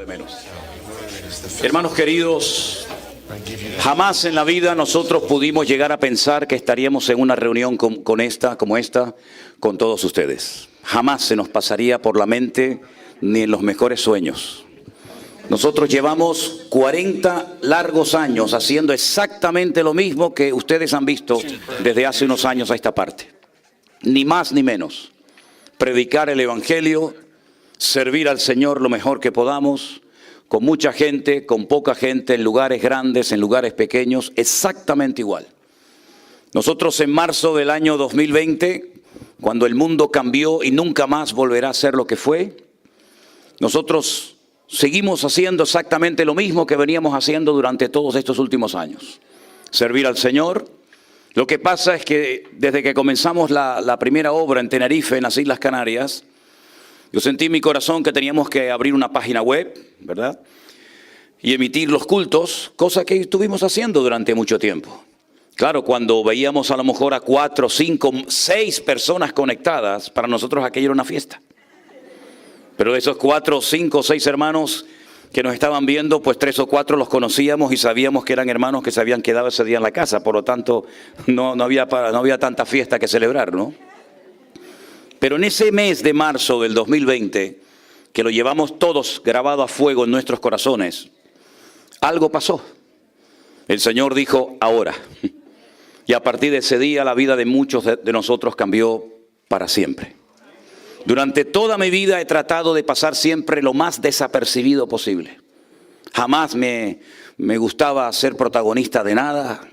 de menos. Hermanos queridos, jamás en la vida nosotros pudimos llegar a pensar que estaríamos en una reunión como esta, con todos ustedes. Jamás se nos pasaría por la mente, ni en los mejores sueños. Nosotros llevamos 40 largos años haciendo exactamente lo mismo que ustedes han visto desde hace unos años a esta parte. Ni más ni menos. Predicar el Evangelio, servir al Señor lo mejor que podamos, con mucha gente, con poca gente, en lugares grandes, en lugares pequeños, exactamente igual. Nosotros en marzo del año 2020, cuando el mundo cambió y nunca más volverá a ser lo que fue, nosotros seguimos haciendo exactamente lo mismo que veníamos haciendo durante todos estos últimos años. Servir al Señor. Lo que pasa es que desde que comenzamos la primera obra en Tenerife, en las Islas Canarias, yo sentí en mi corazón que teníamos que abrir una página web, ¿verdad? Y emitir los cultos, cosa que estuvimos haciendo durante mucho tiempo. Claro, cuando veíamos a lo mejor a 4, 5, 6 personas conectadas, para nosotros aquello era una fiesta. Pero de esos 4, 5, 6 hermanos que nos estaban viendo, pues 3 o 4 los conocíamos y sabíamos que eran hermanos que se habían quedado ese día en la casa. Por lo tanto, no había tanta fiesta que celebrar, ¿no? Pero en ese mes de marzo del 2020, que lo llevamos todos grabado a fuego en nuestros corazones, algo pasó. El Señor dijo, ahora. Y a partir de ese día, la vida de muchos de nosotros cambió para siempre. Durante toda mi vida he tratado de pasar siempre lo más desapercibido posible. Jamás me gustaba ser protagonista de nada.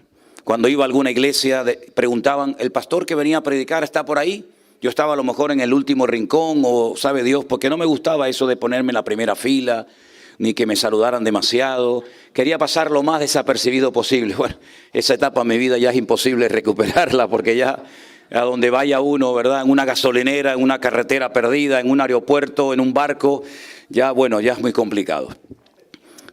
Cuando iba a alguna iglesia preguntaban, ¿el pastor que venía a predicar está por ahí? Yo estaba a lo mejor en el último rincón o sabe Dios, porque no me gustaba eso de ponerme en la primera fila, ni que me saludaran demasiado. Quería pasar lo más desapercibido posible. Bueno, esa etapa en mi vida ya es imposible recuperarla porque ya a donde vaya uno, ¿verdad? En una gasolinera, en una carretera perdida, en un aeropuerto, en un barco, ya es muy complicado.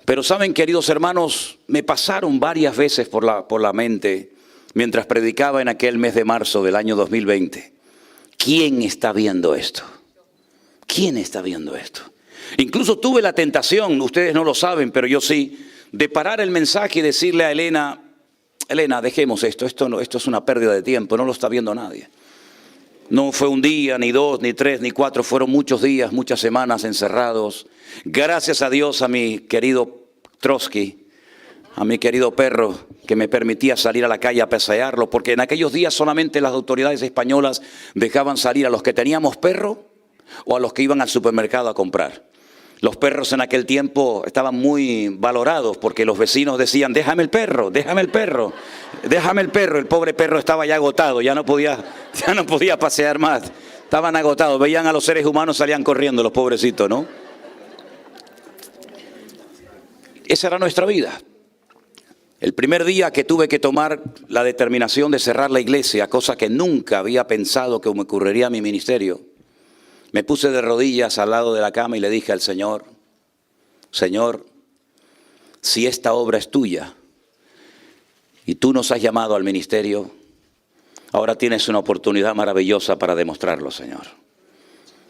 Pero saben, queridos hermanos, me pasaron varias veces por la mente, mientras predicaba en aquel mes de marzo del año 2020, ¿quién está viendo esto? ¿Quién está viendo esto? Incluso tuve la tentación, ustedes no lo saben, pero yo sí, de parar el mensaje y decirle a Elena, dejemos esto es una pérdida de tiempo, no lo está viendo nadie. No fue un día, ni 2, ni 3, ni 4, fueron muchos días, muchas semanas encerrados. Gracias a Dios, a mi querido Trotsky, a mi querido perro, que me permitía salir a la calle a pasearlo, porque en aquellos días solamente las autoridades españolas dejaban salir a los que teníamos perro o a los que iban al supermercado a comprar. Los perros en aquel tiempo estaban muy valorados porque los vecinos decían, déjame el perro, déjame el perro, déjame el perro. El pobre perro estaba ya agotado, ya no podía pasear más. Estaban agotados, veían a los seres humanos, salían corriendo los pobrecitos, ¿no? Esa era nuestra vida. El primer día que tuve que tomar la determinación de cerrar la iglesia, cosa que nunca había pensado que me ocurriría a mi ministerio, me puse de rodillas al lado de la cama y le dije al Señor, Señor, si esta obra es tuya y tú nos has llamado al ministerio, ahora tienes una oportunidad maravillosa para demostrarlo, Señor.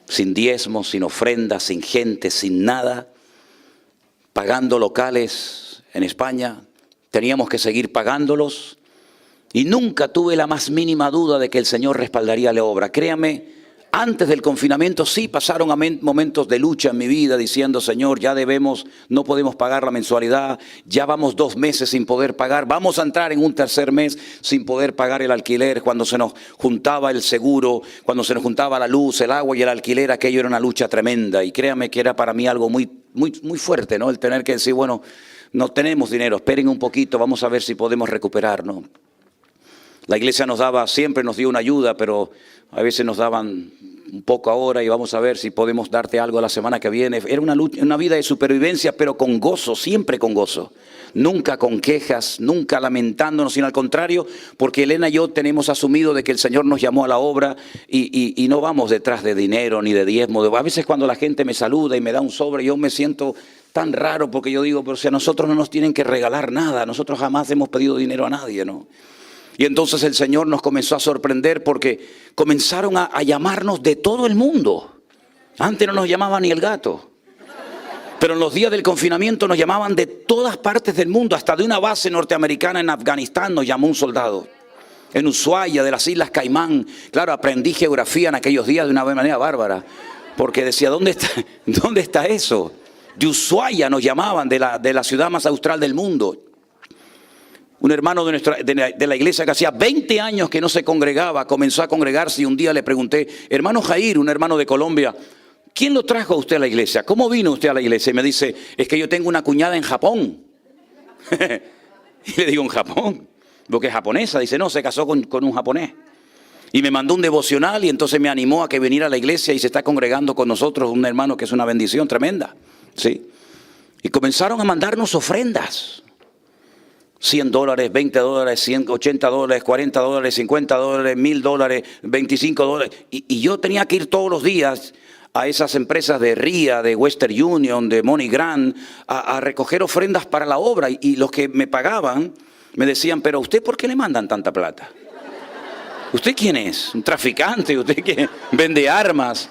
Sin diezmos, sin ofrendas, sin gente, sin nada, pagando locales en España, teníamos que seguir pagándolos y nunca tuve la más mínima duda de que el Señor respaldaría la obra. Créame, antes del confinamiento sí pasaron momentos de lucha en mi vida diciendo, Señor, ya no podemos pagar la mensualidad, ya vamos 2 meses sin poder pagar, vamos a entrar en un tercer mes sin poder pagar el alquiler. Cuando se nos juntaba el seguro, cuando se nos juntaba la luz, el agua y el alquiler, aquello era una lucha tremenda. Y créame que era para mí algo muy, muy, muy fuerte, ¿no? El tener que decir, bueno, no tenemos dinero, esperen un poquito, vamos a ver si podemos recuperar, ¿no? La iglesia siempre nos dio una ayuda, pero a veces nos daban un poco ahora y vamos a ver si podemos darte algo la semana que viene. Era una vida de supervivencia, pero con gozo, siempre con gozo. Nunca con quejas, nunca lamentándonos, sino al contrario, porque Elena y yo tenemos asumido de que el Señor nos llamó a la obra y no vamos detrás de dinero ni de diezmo. A veces cuando la gente me saluda y me da un sobre, yo me siento tan raro porque yo digo, pero si a nosotros no nos tienen que regalar nada, nosotros jamás hemos pedido dinero a nadie, ¿no? Y entonces el Señor nos comenzó a sorprender porque comenzaron a llamarnos de todo el mundo. Antes no nos llamaba ni el gato. Pero en los días del confinamiento nos llamaban de todas partes del mundo, hasta de una base norteamericana en Afganistán nos llamó un soldado. En Ushuaia, de las Islas Caimán. Claro, aprendí geografía en aquellos días de una manera bárbara. Porque decía, ¿dónde está eso? De Ushuaia nos llamaban, de la ciudad más austral del mundo. Un hermano de la iglesia que hacía 20 años que no se congregaba, comenzó a congregarse y un día le pregunté, hermano Jair, un hermano de Colombia, ¿quién lo trajo a usted a la iglesia? ¿Cómo vino usted a la iglesia? Y me dice, es que yo tengo una cuñada en Japón. Y le digo, ¿en Japón? Porque es japonesa. Dice, no, se casó con un japonés. Y me mandó un devocional y entonces me animó a que viniera a la iglesia y se está congregando con nosotros un hermano que es una bendición tremenda. ¿Sí? Y comenzaron a mandarnos ofrendas. $100, $20, 100, $80, $40, $50, $1,000, $25. Y yo tenía que ir todos los días a esas empresas de RIA, de Western Union, de MoneyGram, a recoger ofrendas para la obra. Y los que me pagaban me decían, pero ¿usted por qué le mandan tanta plata? ¿Usted quién es? ¿Un traficante? ¿Usted que vende armas?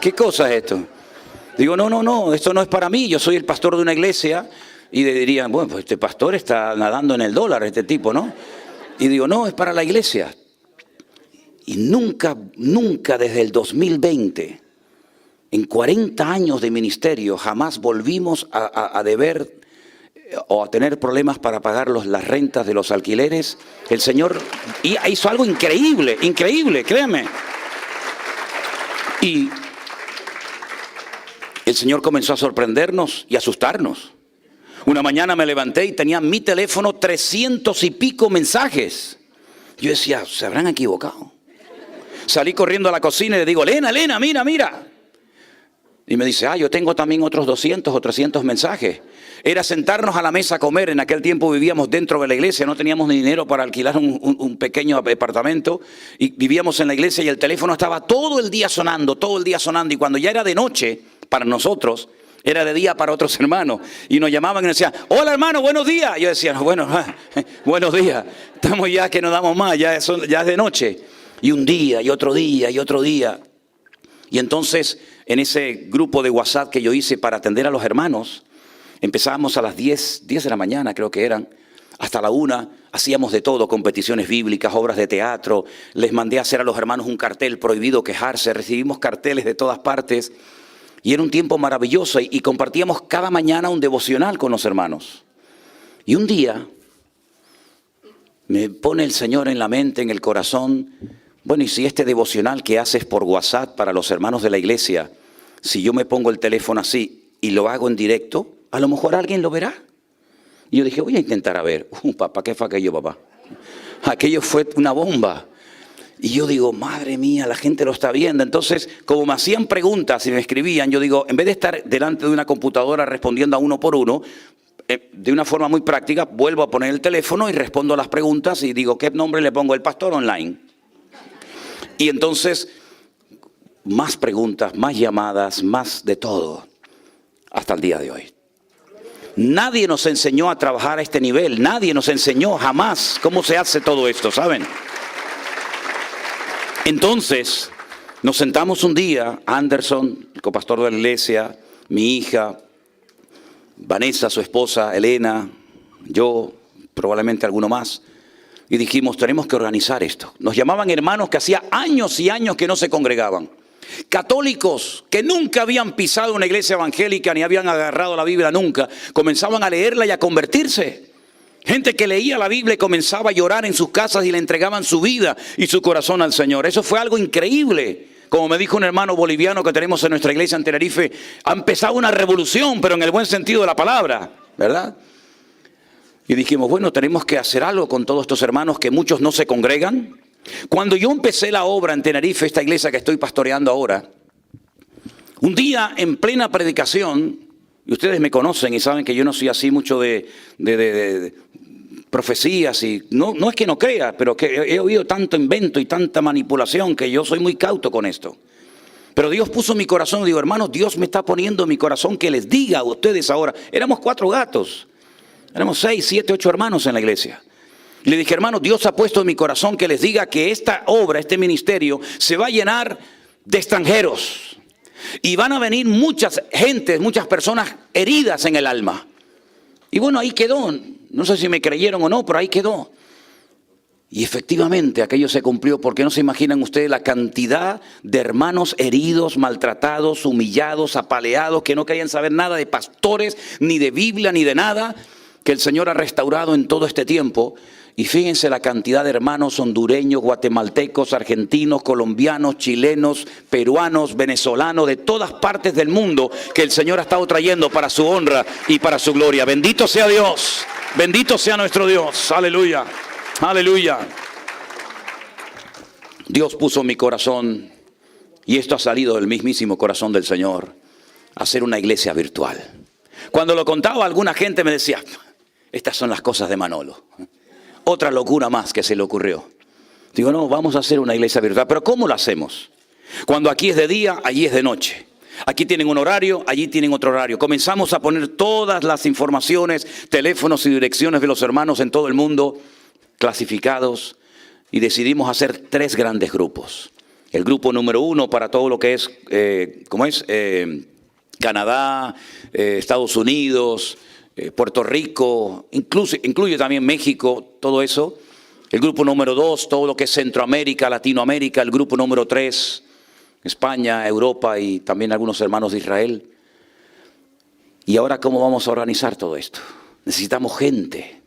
¿Qué cosa es esto? Digo, no, esto no es para mí. Yo soy el pastor de una iglesia. Y le dirían, bueno, pues este pastor está nadando en el dólar, este tipo, ¿no? Y digo, no, es para la iglesia. Y nunca desde el 2020, en 40 años de ministerio, jamás volvimos a deber o a tener problemas para pagar las rentas de los alquileres. El Señor hizo algo increíble, créanme. Y el Señor comenzó a sorprendernos y asustarnos. Una mañana me levanté y tenía en mi teléfono 300 y pico mensajes. Yo decía, ¿se habrán equivocado? Salí corriendo a la cocina y le digo, Elena, mira. Y me dice, yo tengo también otros 200 o 300 mensajes. Era sentarnos a la mesa a comer. En aquel tiempo vivíamos dentro de la iglesia, no teníamos ni dinero para alquilar un pequeño apartamento. Y vivíamos en la iglesia y el teléfono estaba todo el día sonando. Y cuando ya era de noche para nosotros, era de día para otros hermanos. Y nos llamaban y nos decían, hola hermano, buenos días. Yo decía, bueno, buenos días. Estamos ya que no damos más, ya es de noche. Y un día, y otro día, y otro día. Y entonces, en ese grupo de WhatsApp que yo hice para atender a los hermanos, empezábamos a las 10 de la mañana, creo que eran, hasta la 1, hacíamos de todo, competiciones bíblicas, obras de teatro. Les mandé a hacer a los hermanos un cartel, prohibido quejarse. Recibimos carteles de todas partes. Y era un tiempo maravilloso y compartíamos cada mañana un devocional con los hermanos. Y un día me pone el Señor en la mente, en el corazón, bueno, y si este devocional que haces por WhatsApp para los hermanos de la iglesia, si yo me pongo el teléfono así y lo hago en directo, a lo mejor alguien lo verá. Y yo dije, voy a intentar a ver. Papá, ¿qué fue aquello, papá? Aquello fue una bomba. Y yo digo, madre mía, la gente lo está viendo. Entonces, como me hacían preguntas y me escribían, yo digo, en vez de estar delante de una computadora respondiendo a uno por uno, de una forma muy práctica, vuelvo a poner el teléfono y respondo a las preguntas y digo, ¿qué nombre le pongo? El pastor online. Y entonces, más preguntas, más llamadas, más de todo, hasta el día de hoy. Nadie nos enseñó a trabajar a este nivel, nadie nos enseñó jamás cómo se hace todo esto, ¿saben? Entonces, nos sentamos un día, Anderson, el copastor de la iglesia, mi hija, Vanessa, su esposa, Elena, yo, probablemente alguno más, y dijimos, tenemos que organizar esto. Nos llamaban hermanos que hacía años y años que no se congregaban. Católicos que nunca habían pisado una iglesia evangélica ni habían agarrado la Biblia nunca, comenzaban a leerla y a convertirse. Gente que leía la Biblia y comenzaba a llorar en sus casas y le entregaban su vida y su corazón al Señor. Eso fue algo increíble. Como me dijo un hermano boliviano que tenemos en nuestra iglesia en Tenerife, ha empezado una revolución, pero en el buen sentido de la palabra, ¿verdad? Y dijimos, bueno, tenemos que hacer algo con todos estos hermanos que muchos no se congregan. Cuando yo empecé la obra en Tenerife, esta iglesia que estoy pastoreando ahora, un día en plena predicación, y ustedes me conocen y saben que yo no soy así mucho de profecías, y no es que no crea, pero que he oído tanto invento y tanta manipulación que yo soy muy cauto con esto. Pero Dios puso en mi corazón, digo, hermanos, Dios me está poniendo en mi corazón que les diga a ustedes ahora. Éramos 4 gatos, éramos 6, 7, 8 hermanos en la iglesia. Y le dije, hermanos, Dios ha puesto en mi corazón que les diga que esta obra, este ministerio, se va a llenar de extranjeros. Y van a venir muchas gentes, muchas personas heridas en el alma. Y bueno, ahí quedó. No sé si me creyeron o no, pero ahí quedó. Y efectivamente aquello se cumplió, porque no se imaginan ustedes la cantidad de hermanos heridos, maltratados, humillados, apaleados, que no querían saber nada de pastores, ni de Biblia, ni de nada, que el Señor ha restaurado en todo este tiempo. Y fíjense la cantidad de hermanos hondureños, guatemaltecos, argentinos, colombianos, chilenos, peruanos, venezolanos, de todas partes del mundo, que el Señor ha estado trayendo para su honra y para su gloria. Bendito sea Dios, bendito sea nuestro Dios, aleluya. Aleluya. Dios puso en mi corazón, y esto ha salido del mismísimo corazón del Señor, hacer una iglesia virtual. Cuando lo contaba, alguna gente me decía, estas son las cosas de Manolo. Otra locura más que se le ocurrió. Digo, no, vamos a hacer una iglesia virtual. Pero ¿cómo lo hacemos? Cuando aquí es de día, allí es de noche. Aquí tienen un horario, allí tienen otro horario. Comenzamos a poner todas las informaciones, teléfonos y direcciones de los hermanos en todo el mundo, clasificados, y decidimos hacer 3 grandes grupos. El grupo número 1 para todo lo que es, Canadá, Estados Unidos, Puerto Rico, incluye también México, todo eso. El grupo número 2, todo lo que es Centroamérica, Latinoamérica. El grupo número 3, España, Europa y también algunos hermanos de Israel. Y ahora, ¿cómo vamos a organizar todo esto? Necesitamos gente.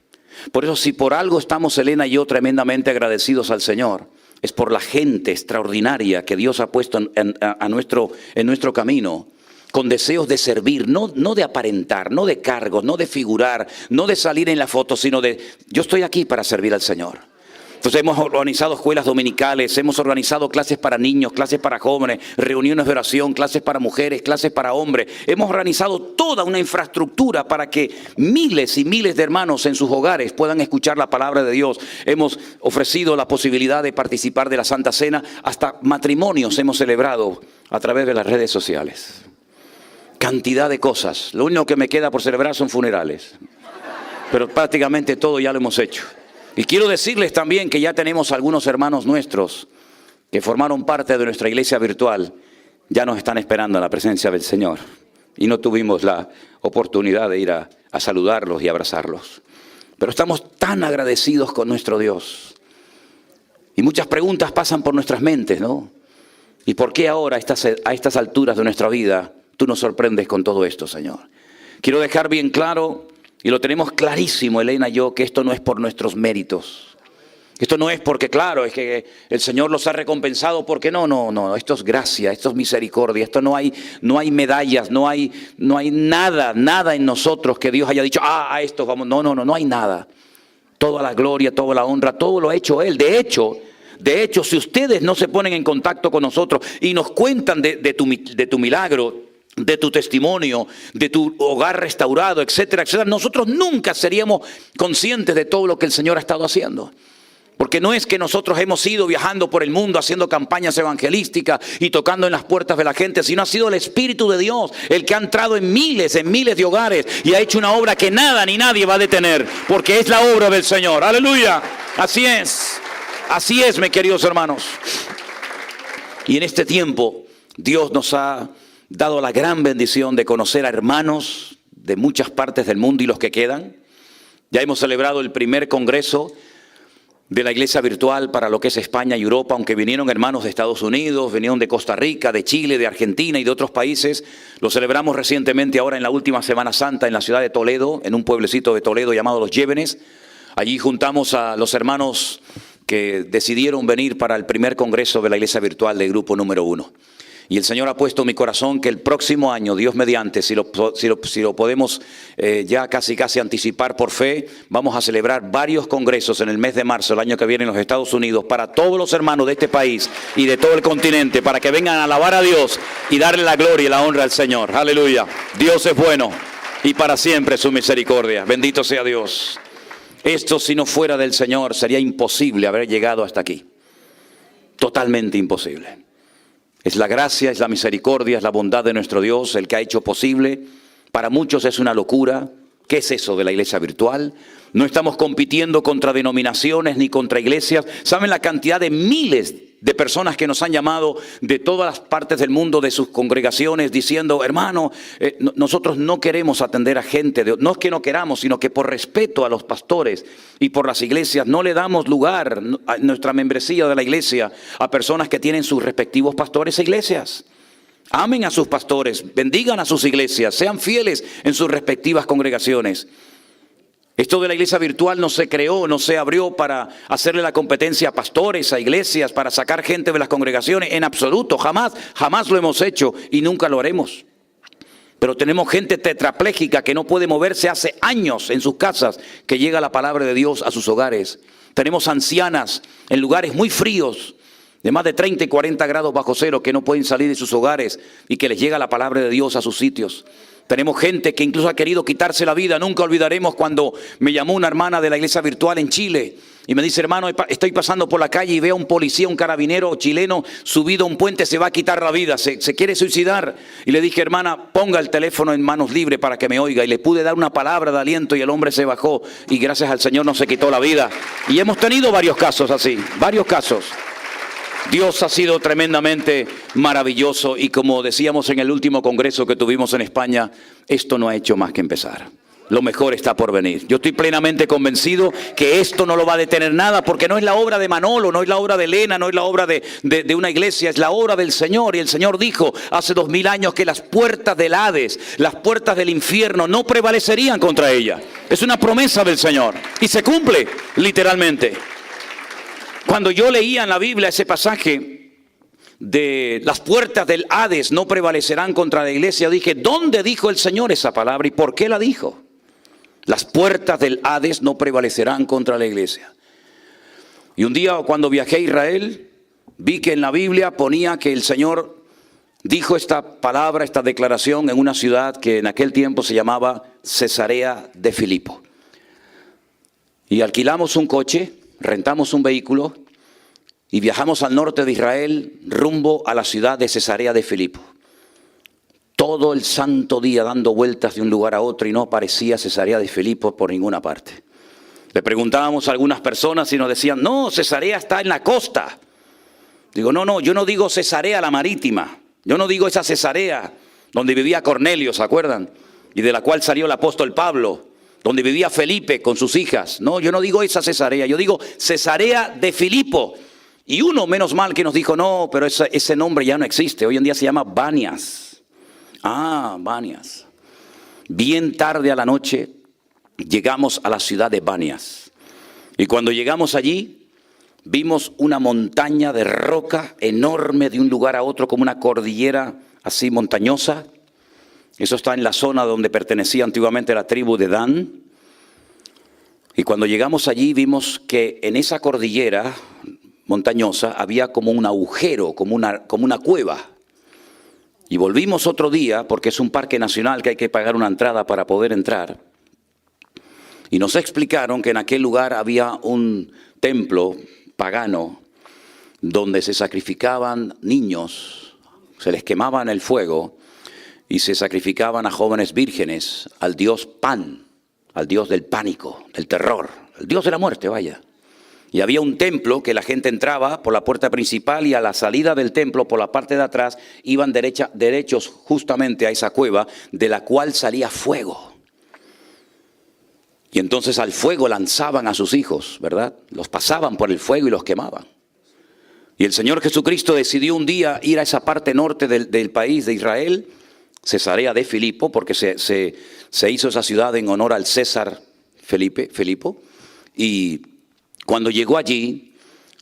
Por eso, si por algo estamos Elena y yo tremendamente agradecidos al Señor, es por la gente extraordinaria que Dios ha puesto en nuestro camino, con deseos de servir, no de aparentar, no de cargos, no de figurar, no de salir en la foto, sino de, yo estoy aquí para servir al Señor. Entonces hemos organizado escuelas dominicales, hemos organizado clases para niños, clases para jóvenes, reuniones de oración, clases para mujeres, clases para hombres. Hemos organizado toda una infraestructura para que miles y miles de hermanos en sus hogares puedan escuchar la palabra de Dios. Hemos ofrecido la posibilidad de participar de la Santa Cena, hasta matrimonios hemos celebrado a través de las redes sociales. Cantidad de cosas. Lo único que me queda por celebrar son funerales. Pero prácticamente todo ya lo hemos hecho. Y quiero decirles también que ya tenemos algunos hermanos nuestros que formaron parte de nuestra iglesia virtual, ya nos están esperando en la presencia del Señor. Y no tuvimos la oportunidad de ir a saludarlos y abrazarlos. Pero estamos tan agradecidos con nuestro Dios. Y muchas preguntas pasan por nuestras mentes, ¿no? ¿Y por qué ahora, a estas alturas de nuestra vida, tú nos sorprendes con todo esto, Señor? Quiero dejar bien claro, y lo tenemos clarísimo, Elena y yo, que esto no es por nuestros méritos. Esto no es porque, claro, es que el Señor los ha recompensado, porque no, esto es gracia, esto es misericordia, esto no hay medallas, no hay nada en nosotros que Dios haya dicho, a esto vamos, no hay nada. Toda la gloria, toda la honra, todo lo ha hecho Él. De hecho, si ustedes no se ponen en contacto con nosotros y nos cuentan de tu milagro, de tu testimonio, de tu hogar restaurado, etcétera, etcétera, nosotros nunca seríamos conscientes de todo lo que el Señor ha estado haciendo. Porque no es que nosotros hemos ido viajando por el mundo haciendo campañas evangelísticas y tocando en las puertas de la gente, sino ha sido el Espíritu de Dios el que ha entrado en miles de hogares y ha hecho una obra que nada ni nadie va a detener, porque es la obra del Señor. ¡Aleluya! Así es, mis queridos hermanos. Y en este tiempo Dios nos ha dado la gran bendición de conocer a hermanos de muchas partes del mundo y los que quedan. Ya hemos celebrado el primer congreso de la iglesia virtual para lo que es España y Europa, aunque vinieron hermanos de Estados Unidos, vinieron de Costa Rica, de Chile, de Argentina y de otros países. Lo celebramos recientemente ahora en la última Semana Santa en la ciudad de Toledo, en un pueblecito de Toledo llamado Los Llévenes. Allí juntamos a los hermanos que decidieron venir para el primer congreso de la iglesia virtual del grupo número 1. Y el Señor ha puesto en mi corazón que el próximo año, Dios mediante, si lo podemos ya casi anticipar por fe, vamos a celebrar varios congresos en el mes de marzo, el año que viene en los Estados Unidos, para todos los hermanos de este país y de todo el continente, para que vengan a alabar a Dios y darle la gloria y la honra al Señor. Aleluya. Dios es bueno y para siempre su misericordia. Bendito sea Dios. Esto, si no fuera del Señor, sería imposible haber llegado hasta aquí. Totalmente imposible. Es la gracia, es la misericordia, es la bondad de nuestro Dios el que ha hecho posible. Para muchos es una locura, ¿Qué es eso de la iglesia virtual? No estamos compitiendo contra denominaciones ni contra iglesias. ¿Saben la cantidad de miles de personas que nos han llamado de todas las partes del mundo, de sus congregaciones, diciendo, hermano, nosotros no queremos atender a gente, no es que no queramos, sino que por respeto a los pastores y por las iglesias, no le damos lugar a nuestra membresía de la iglesia a personas que tienen sus respectivos pastores e iglesias? Amen a sus pastores, bendigan a sus iglesias, sean fieles en sus respectivas congregaciones. Esto de la iglesia virtual no se creó, no se abrió para hacerle la competencia a pastores, a iglesias, para sacar gente de las congregaciones. En absoluto, jamás lo hemos hecho y nunca lo haremos. Pero tenemos gente tetrapléjica que no puede moverse hace años en sus casas, que llega la palabra de Dios a sus hogares. Tenemos ancianas en lugares muy fríos, de más de 30 y 40 grados bajo cero, que no pueden salir de sus hogares y que les llega la palabra de Dios a sus sitios. Tenemos gente que incluso ha querido quitarse la vida. Nunca olvidaremos cuando me llamó una hermana de la iglesia virtual en Chile y me dice, hermano, estoy pasando por la calle y veo a un policía, un carabinero chileno subido a un puente, se va a quitar la vida, se quiere suicidar. Y le dije, hermana, ponga el teléfono en manos libres para que me oiga. Y le pude dar una palabra de aliento y el hombre se bajó y gracias al Señor no se quitó la vida. Y hemos tenido varios casos así, varios casos. Dios ha sido tremendamente maravilloso y como decíamos en el último congreso que tuvimos en España, esto no ha hecho más que empezar. Lo mejor está por venir. Yo estoy plenamente convencido que esto no lo va a detener nada, porque no es la obra de Manolo, no es la obra de Elena, no es la obra de una iglesia, es la obra del Señor. Y el Señor dijo hace 2000 años que las puertas del Hades, las puertas del infierno no prevalecerían contra ella. Es una promesa del Señor y se cumple literalmente. Cuando yo leía en la Biblia ese pasaje de las puertas del Hades no prevalecerán contra la iglesia, dije, ¿dónde dijo el Señor esa palabra y por qué la dijo? Las puertas del Hades no prevalecerán contra la iglesia. Y un día cuando viajé a Israel, vi que en la Biblia ponía que el Señor dijo esta palabra, esta declaración en una ciudad que en aquel tiempo se llamaba Cesarea de Filipo. Y alquilamos un coche, rentamos un vehículo y viajamos al norte de Israel rumbo a la ciudad de Cesarea de Filipo. Todo el santo día dando vueltas de un lugar a otro y no aparecía Cesarea de Filipo por ninguna parte. Le preguntábamos a algunas personas y nos decían, no, Cesarea está en la costa. Digo, no, yo no digo Cesarea la marítima. Yo no digo esa Cesarea donde vivía Cornelio, ¿se acuerdan? Y de la cual salió el apóstol Pablo. Donde vivía Felipe con sus hijas. No, yo no digo esa Cesarea, yo digo Cesarea de Filipo. Y uno, menos mal, que nos dijo, no, pero ese nombre ya no existe. Hoy en día se llama Banias. Banias. Bien tarde a la noche llegamos a la ciudad de Banias. Y cuando llegamos allí, vimos una montaña de roca enorme de un lugar a otro, como una cordillera así montañosa. Eso está en la zona donde pertenecía antiguamente la tribu de Dan. Y cuando llegamos allí vimos que en esa cordillera montañosa había como un agujero, como una cueva. Y volvimos otro día, porque es un parque nacional que hay que pagar una entrada para poder entrar. Y nos explicaron que en aquel lugar había un templo pagano donde se sacrificaban niños, se les quemaba en el fuego. Y se sacrificaban a jóvenes vírgenes al dios Pan, al dios del pánico, del terror, el dios de la muerte, vaya. Y había un templo que la gente entraba por la puerta principal y a la salida del templo, por la parte de atrás, iban derechos justamente a esa cueva de la cual salía fuego. Y entonces al fuego lanzaban a sus hijos, ¿verdad? Los pasaban por el fuego y los quemaban. Y el Señor Jesucristo decidió un día ir a esa parte norte del país de Israel, Cesarea de Filipo, porque se hizo esa ciudad en honor al César Filipo. Y cuando llegó allí,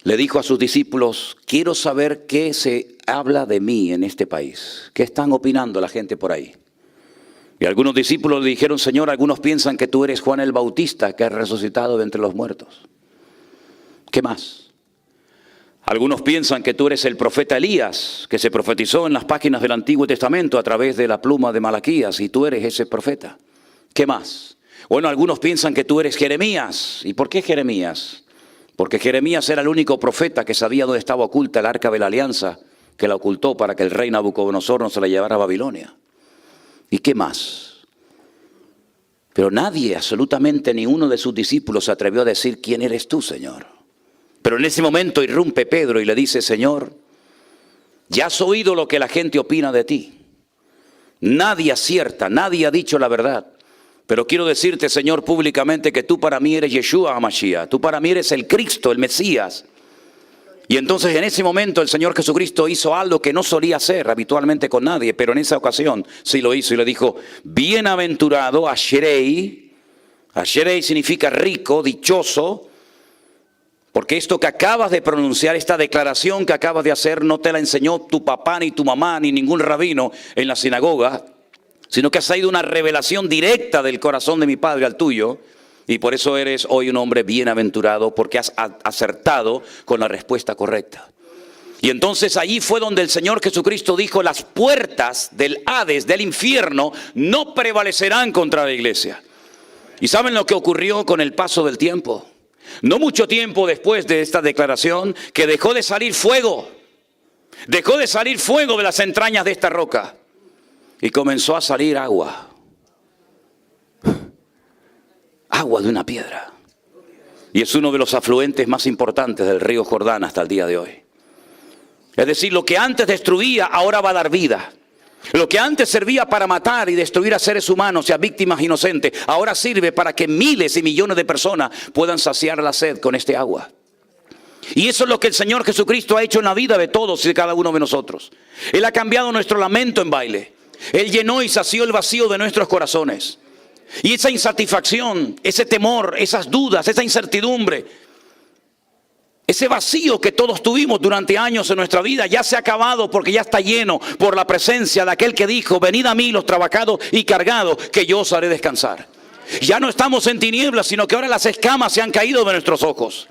le dijo a sus discípulos, quiero saber qué se habla de mí en este país. ¿Qué están opinando la gente por ahí? Y algunos discípulos le dijeron, Señor, algunos piensan que tú eres Juan el Bautista, que has resucitado de entre los muertos. ¿Qué más? Algunos piensan que tú eres el profeta Elías, que se profetizó en las páginas del Antiguo Testamento a través de la pluma de Malaquías, y tú eres ese profeta. ¿Qué más? Bueno, algunos piensan que tú eres Jeremías. ¿Y por qué Jeremías? Porque Jeremías era el único profeta que sabía dónde estaba oculta el arca de la alianza, que la ocultó para que el rey Nabucodonosor no se la llevara a Babilonia. ¿Y qué más? Pero nadie, absolutamente ni uno de sus discípulos se atrevió a decir, ¿quién eres tú, Señor? Pero en ese momento irrumpe Pedro y le dice, Señor, ya has oído lo que la gente opina de ti. Nadie acierta, nadie ha dicho la verdad. Pero quiero decirte, Señor, públicamente que tú para mí eres Yeshua HaMashiach. Tú para mí eres el Cristo, el Mesías. Y entonces en ese momento el Señor Jesucristo hizo algo que no solía hacer habitualmente con nadie, pero en esa ocasión sí lo hizo y le dijo, bienaventurado, Asherei. Asherei significa rico, dichoso, porque esto que acabas de pronunciar, esta declaración que acabas de hacer, no te la enseñó tu papá, ni tu mamá, ni ningún rabino en la sinagoga, sino que ha sido una revelación directa del corazón de mi Padre al tuyo. Y por eso eres hoy un hombre bienaventurado, porque has acertado con la respuesta correcta. Y entonces allí fue donde el Señor Jesucristo dijo, las puertas del Hades, del infierno, no prevalecerán contra la iglesia. ¿Y saben lo que ocurrió con el paso del tiempo? No mucho tiempo después de esta declaración, que dejó de salir fuego. Dejó de salir fuego de las entrañas de esta roca. Y comenzó a salir agua. Agua de una piedra. Y es uno de los afluentes más importantes del río Jordán hasta el día de hoy. Es decir, lo que antes destruía ahora va a dar vida. Lo que antes servía para matar y destruir a seres humanos y a víctimas inocentes, ahora sirve para que miles y millones de personas puedan saciar la sed con este agua. Y eso es lo que el Señor Jesucristo ha hecho en la vida de todos y de cada uno de nosotros. Él ha cambiado nuestro lamento en baile. Él llenó y sació el vacío de nuestros corazones. Y esa insatisfacción, ese temor, esas dudas, esa incertidumbre, ese vacío que todos tuvimos durante años en nuestra vida ya se ha acabado, porque ya está lleno por la presencia de aquel que dijo, venid a mí los trabajados y cargados, que yo os haré descansar. Ya no estamos en tinieblas, sino que ahora las escamas se han caído de nuestros ojos.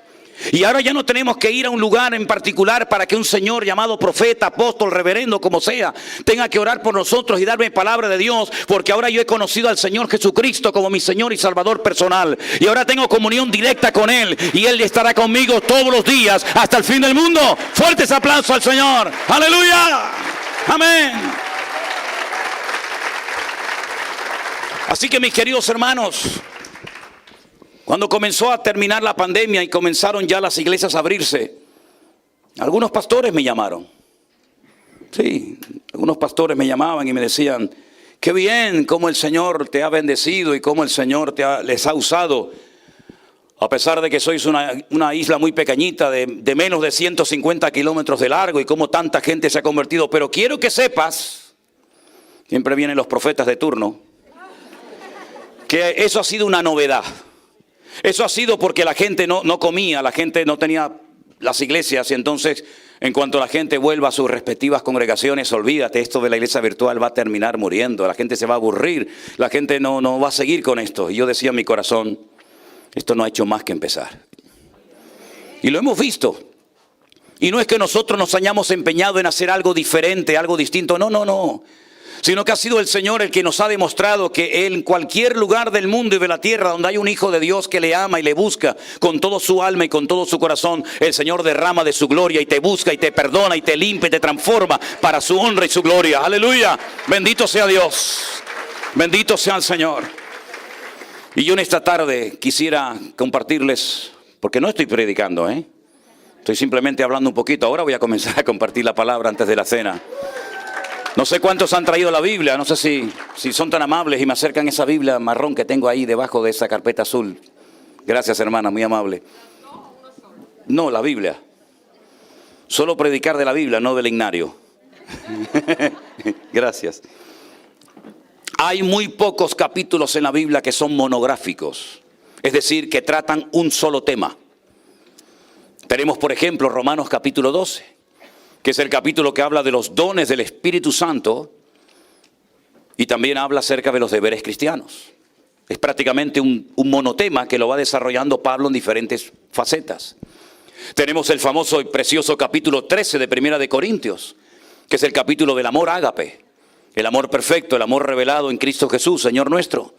Y ahora ya no tenemos que ir a un lugar en particular para que un señor llamado profeta, apóstol, reverendo, como sea, tenga que orar por nosotros y darme palabra de Dios, porque ahora yo he conocido al Señor Jesucristo como mi Señor y Salvador personal. Y ahora tengo comunión directa con Él, y Él estará conmigo todos los días hasta el fin del mundo. Fuertes aplausos al Señor. ¡Aleluya! ¡Amén! Así que mis queridos hermanos, cuando comenzó a terminar la pandemia y comenzaron ya las iglesias a abrirse, algunos pastores me llamaron. Sí, algunos pastores me llamaban y me decían, qué bien cómo el Señor te ha bendecido y cómo el Señor les ha usado. A pesar de que sois una isla muy pequeñita de menos de 150 kilómetros de largo y cómo tanta gente se ha convertido. Pero quiero que sepas, siempre vienen los profetas de turno, que eso ha sido una novedad. Eso ha sido porque la gente no comía, la gente no tenía las iglesias, y entonces en cuanto la gente vuelva a sus respectivas congregaciones, olvídate, esto de la iglesia virtual va a terminar muriendo, la gente se va a aburrir, la gente no va a seguir con esto. Y yo decía en mi corazón, esto no ha hecho más que empezar. Y lo hemos visto. Y no es que nosotros nos hayamos empeñado en hacer algo diferente, algo distinto, no. Sino que ha sido el Señor el que nos ha demostrado que en cualquier lugar del mundo y de la tierra donde hay un hijo de Dios que le ama y le busca con todo su alma y con todo su corazón, el Señor derrama de su gloria y te busca y te perdona y te limpia y te transforma para su honra y su gloria. Aleluya, bendito sea Dios, bendito sea el Señor. Y yo en esta tarde quisiera compartirles, porque no estoy predicando, estoy simplemente hablando un poquito. Ahora voy a comenzar a compartir la palabra antes de la cena. No sé cuántos han traído la Biblia, no sé si son tan amables y me acercan esa Biblia marrón que tengo ahí debajo de esa carpeta azul. Gracias, hermana, muy amable. No, la Biblia. Solo predicar de la Biblia, no del ignario. Gracias. Hay muy pocos capítulos en la Biblia que son monográficos, es decir, que tratan un solo tema. Tenemos, por ejemplo, Romanos capítulo 12. Que es el capítulo que habla de los dones del Espíritu Santo y también habla acerca de los deberes cristianos. Es prácticamente un monotema que lo va desarrollando Pablo en diferentes facetas. Tenemos el famoso y precioso capítulo 13 de Primera de Corintios, que es el capítulo del amor ágape, el amor perfecto, el amor revelado en Cristo Jesús, Señor nuestro.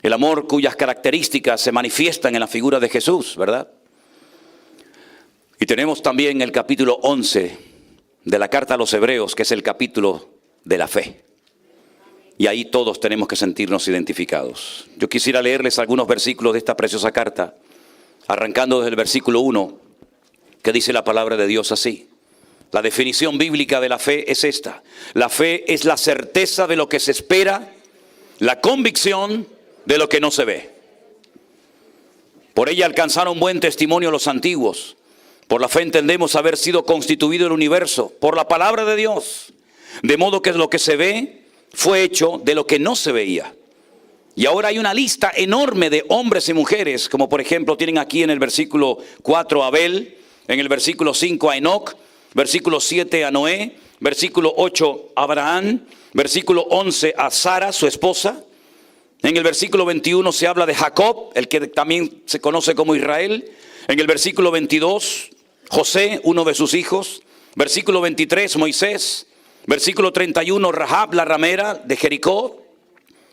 El amor cuyas características se manifiestan en la figura de Jesús, ¿verdad? Y tenemos también el capítulo 11 de la carta a los Hebreos, que es el capítulo de la fe. Y ahí todos tenemos que sentirnos identificados. Yo quisiera leerles algunos versículos de esta preciosa carta, arrancando desde el versículo 1, que dice la palabra de Dios así. La definición bíblica de la fe es esta. La fe es la certeza de lo que se espera, la convicción de lo que no se ve. Por ella alcanzaron buen testimonio los antiguos. Por la fe entendemos haber sido constituido el universo por la palabra de Dios. De modo que lo que se ve fue hecho de lo que no se veía. Y ahora hay una lista enorme de hombres y mujeres, como por ejemplo tienen aquí en el versículo 4 a Abel, en el versículo 5 a Enoc, versículo 7 a Noé, versículo 8 a Abraham, versículo 11 a Sara, su esposa. En el versículo 21 se habla de Jacob, el que también se conoce como Israel. En el versículo 22, José, uno de sus hijos. Versículo 23, Moisés. Versículo 31, Rahab, la ramera de Jericó.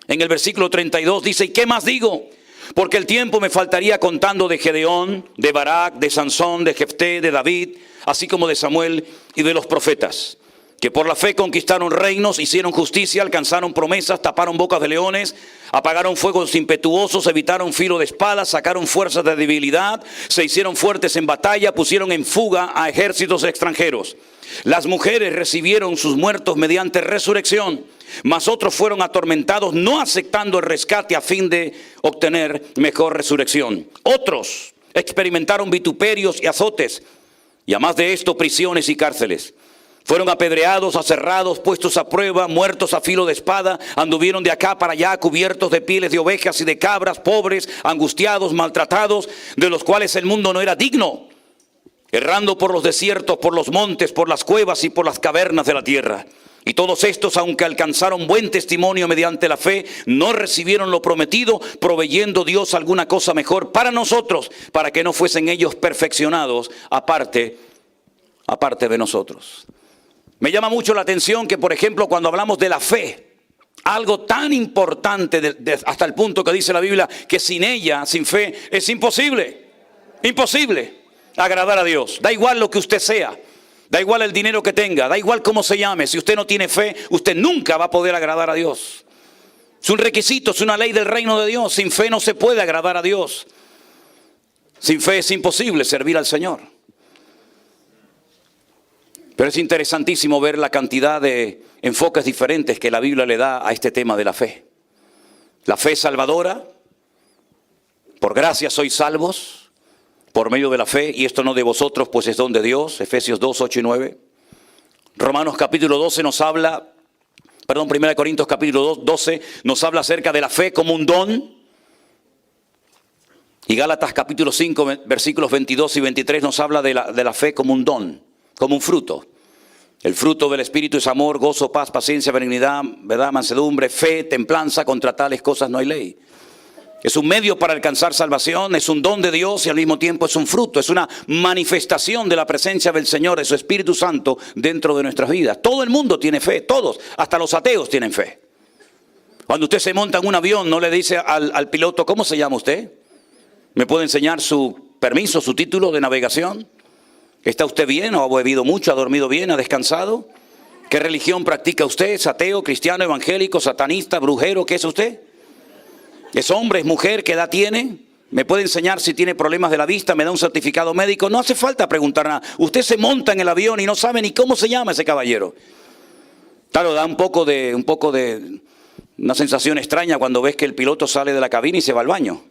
En el versículo 32 dice, ¿y qué más digo? Porque el tiempo me faltaría contando de Gedeón, de Barak, de Sansón, de Jefté, de David, así como de Samuel y de los profetas, que por la fe conquistaron reinos, hicieron justicia, alcanzaron promesas, taparon bocas de leones, apagaron fuegos impetuosos, evitaron filo de espada, sacaron fuerzas de debilidad, se hicieron fuertes en batalla, pusieron en fuga a ejércitos extranjeros. Las mujeres recibieron sus muertos mediante resurrección, mas otros fueron atormentados, no aceptando el rescate a fin de obtener mejor resurrección. Otros experimentaron vituperios y azotes, y además de esto prisiones y cárceles. Fueron apedreados, aserrados, puestos a prueba, muertos a filo de espada, anduvieron de acá para allá cubiertos de pieles de ovejas y de cabras, pobres, angustiados, maltratados, de los cuales el mundo no era digno, errando por los desiertos, por los montes, por las cuevas y por las cavernas de la tierra. Y todos estos, aunque alcanzaron buen testimonio mediante la fe, no recibieron lo prometido, proveyendo Dios alguna cosa mejor para nosotros, para que no fuesen ellos perfeccionados aparte de nosotros. Me llama mucho la atención que, por ejemplo, cuando hablamos de la fe, algo tan importante hasta el punto que dice la Biblia que sin ella, sin fe, es imposible agradar a Dios. Da igual lo que usted sea, da igual el dinero que tenga, da igual cómo se llame. Si usted no tiene fe, usted nunca va a poder agradar a Dios. Es un requisito, es una ley del reino de Dios. Sin fe no se puede agradar a Dios. Sin fe es imposible servir al Señor. Pero es interesantísimo ver la cantidad de enfoques diferentes que la Biblia le da a este tema de la fe. La fe salvadora, por gracia sois salvos, por medio de la fe, y esto no de vosotros, pues es don de Dios, Efesios 2, 8 y 9. Romanos capítulo 12 nos habla, 1 Corintios capítulo 12 nos habla acerca de la fe como un don. Y Gálatas capítulo 5, versículos 22 y 23 nos habla de la fe como un don, como un fruto. El fruto del Espíritu es amor, gozo, paz, paciencia, benignidad, verdad, mansedumbre, fe, templanza. Contra tales cosas no hay ley. Es un medio para alcanzar salvación, es un don de Dios y al mismo tiempo es un fruto. Es una manifestación de la presencia del Señor, de su Espíritu Santo dentro de nuestras vidas. Todo el mundo tiene fe, todos, hasta los ateos tienen fe. Cuando usted se monta en un avión, no le dice al piloto, ¿cómo se llama usted? ¿Me puede enseñar su permiso, su título de navegación? ¿Está usted bien? ¿O ha bebido mucho? ¿Ha dormido bien? ¿Ha descansado? ¿Qué religión practica usted? ¿Es ateo, cristiano, evangélico, satanista, brujero? ¿Qué es usted? ¿Es hombre, es mujer? ¿Qué edad tiene? ¿Me puede enseñar si tiene problemas de la vista? ¿Me da un certificado médico? No hace falta preguntar nada. Usted se monta en el avión y no sabe ni cómo se llama ese caballero. Claro, da un poco de una sensación extraña cuando ves que el piloto sale de la cabina y se va al baño.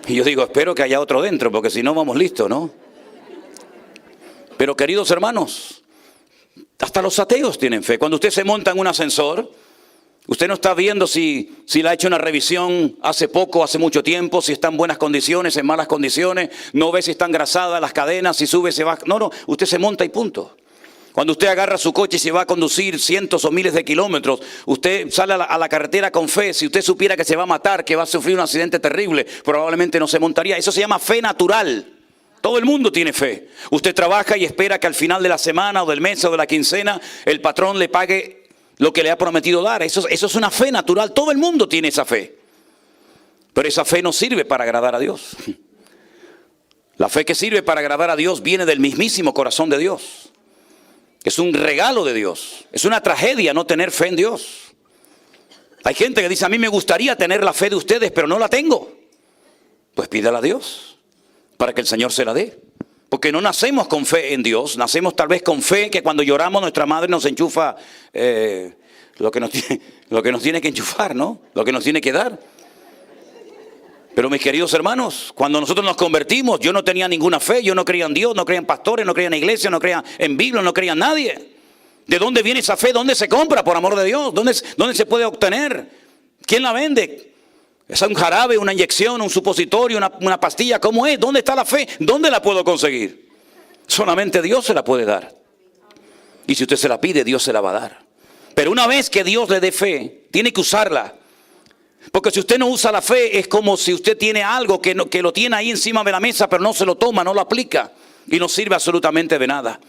Y yo digo, espero que haya otro dentro, porque si no vamos listos, ¿no? Pero queridos hermanos, hasta los ateos tienen fe. Cuando usted se monta en un ascensor, usted no está viendo si le ha hecho una revisión hace poco, hace mucho tiempo, si está en buenas condiciones, en malas condiciones, no ve si están engrasadas las cadenas, si sube, se baja. No, usted se monta y punto. Cuando usted agarra su coche y se va a conducir cientos o miles de kilómetros, usted sale a la carretera con fe. Si usted supiera que se va a matar, que va a sufrir un accidente terrible, probablemente no se montaría. Eso se llama fe natural. Todo el mundo tiene fe. Usted trabaja y espera que al final de la semana o del mes o de la quincena el patrón le pague lo que le ha prometido dar. Eso es una fe natural. Todo el mundo tiene esa fe. Pero esa fe no sirve para agradar a Dios. La fe que sirve para agradar a Dios viene del mismísimo corazón de Dios. Es un regalo de Dios. Es una tragedia no tener fe en Dios. Hay gente que dice, a mí me gustaría tener la fe de ustedes, pero no la tengo. Pues pídala a Dios para que el Señor se la dé. Porque no nacemos con fe en Dios, nacemos tal vez con fe que cuando lloramos nuestra madre nos enchufa lo que nos tiene que enchufar, ¿no? Lo que nos tiene que dar. Pero mis queridos hermanos, cuando nosotros nos convertimos, yo no tenía ninguna fe, yo no creía en Dios, no creía en pastores, no creía en iglesia, no creía en Biblia, no creía en nadie. ¿De dónde viene esa fe? ¿Dónde se compra, por amor de Dios? ¿Dónde se puede obtener? ¿Quién la vende? ¿Es un jarabe, una inyección, un supositorio, una pastilla? ¿Cómo es? ¿Dónde está la fe? ¿Dónde la puedo conseguir? Solamente Dios se la puede dar. Y si usted se la pide, Dios se la va a dar. Pero una vez que Dios le dé fe, tiene que usarla. Porque si usted no usa la fe, es como si usted tiene algo que lo tiene ahí encima de la mesa, pero no se lo toma, no lo aplica y no sirve absolutamente de nada.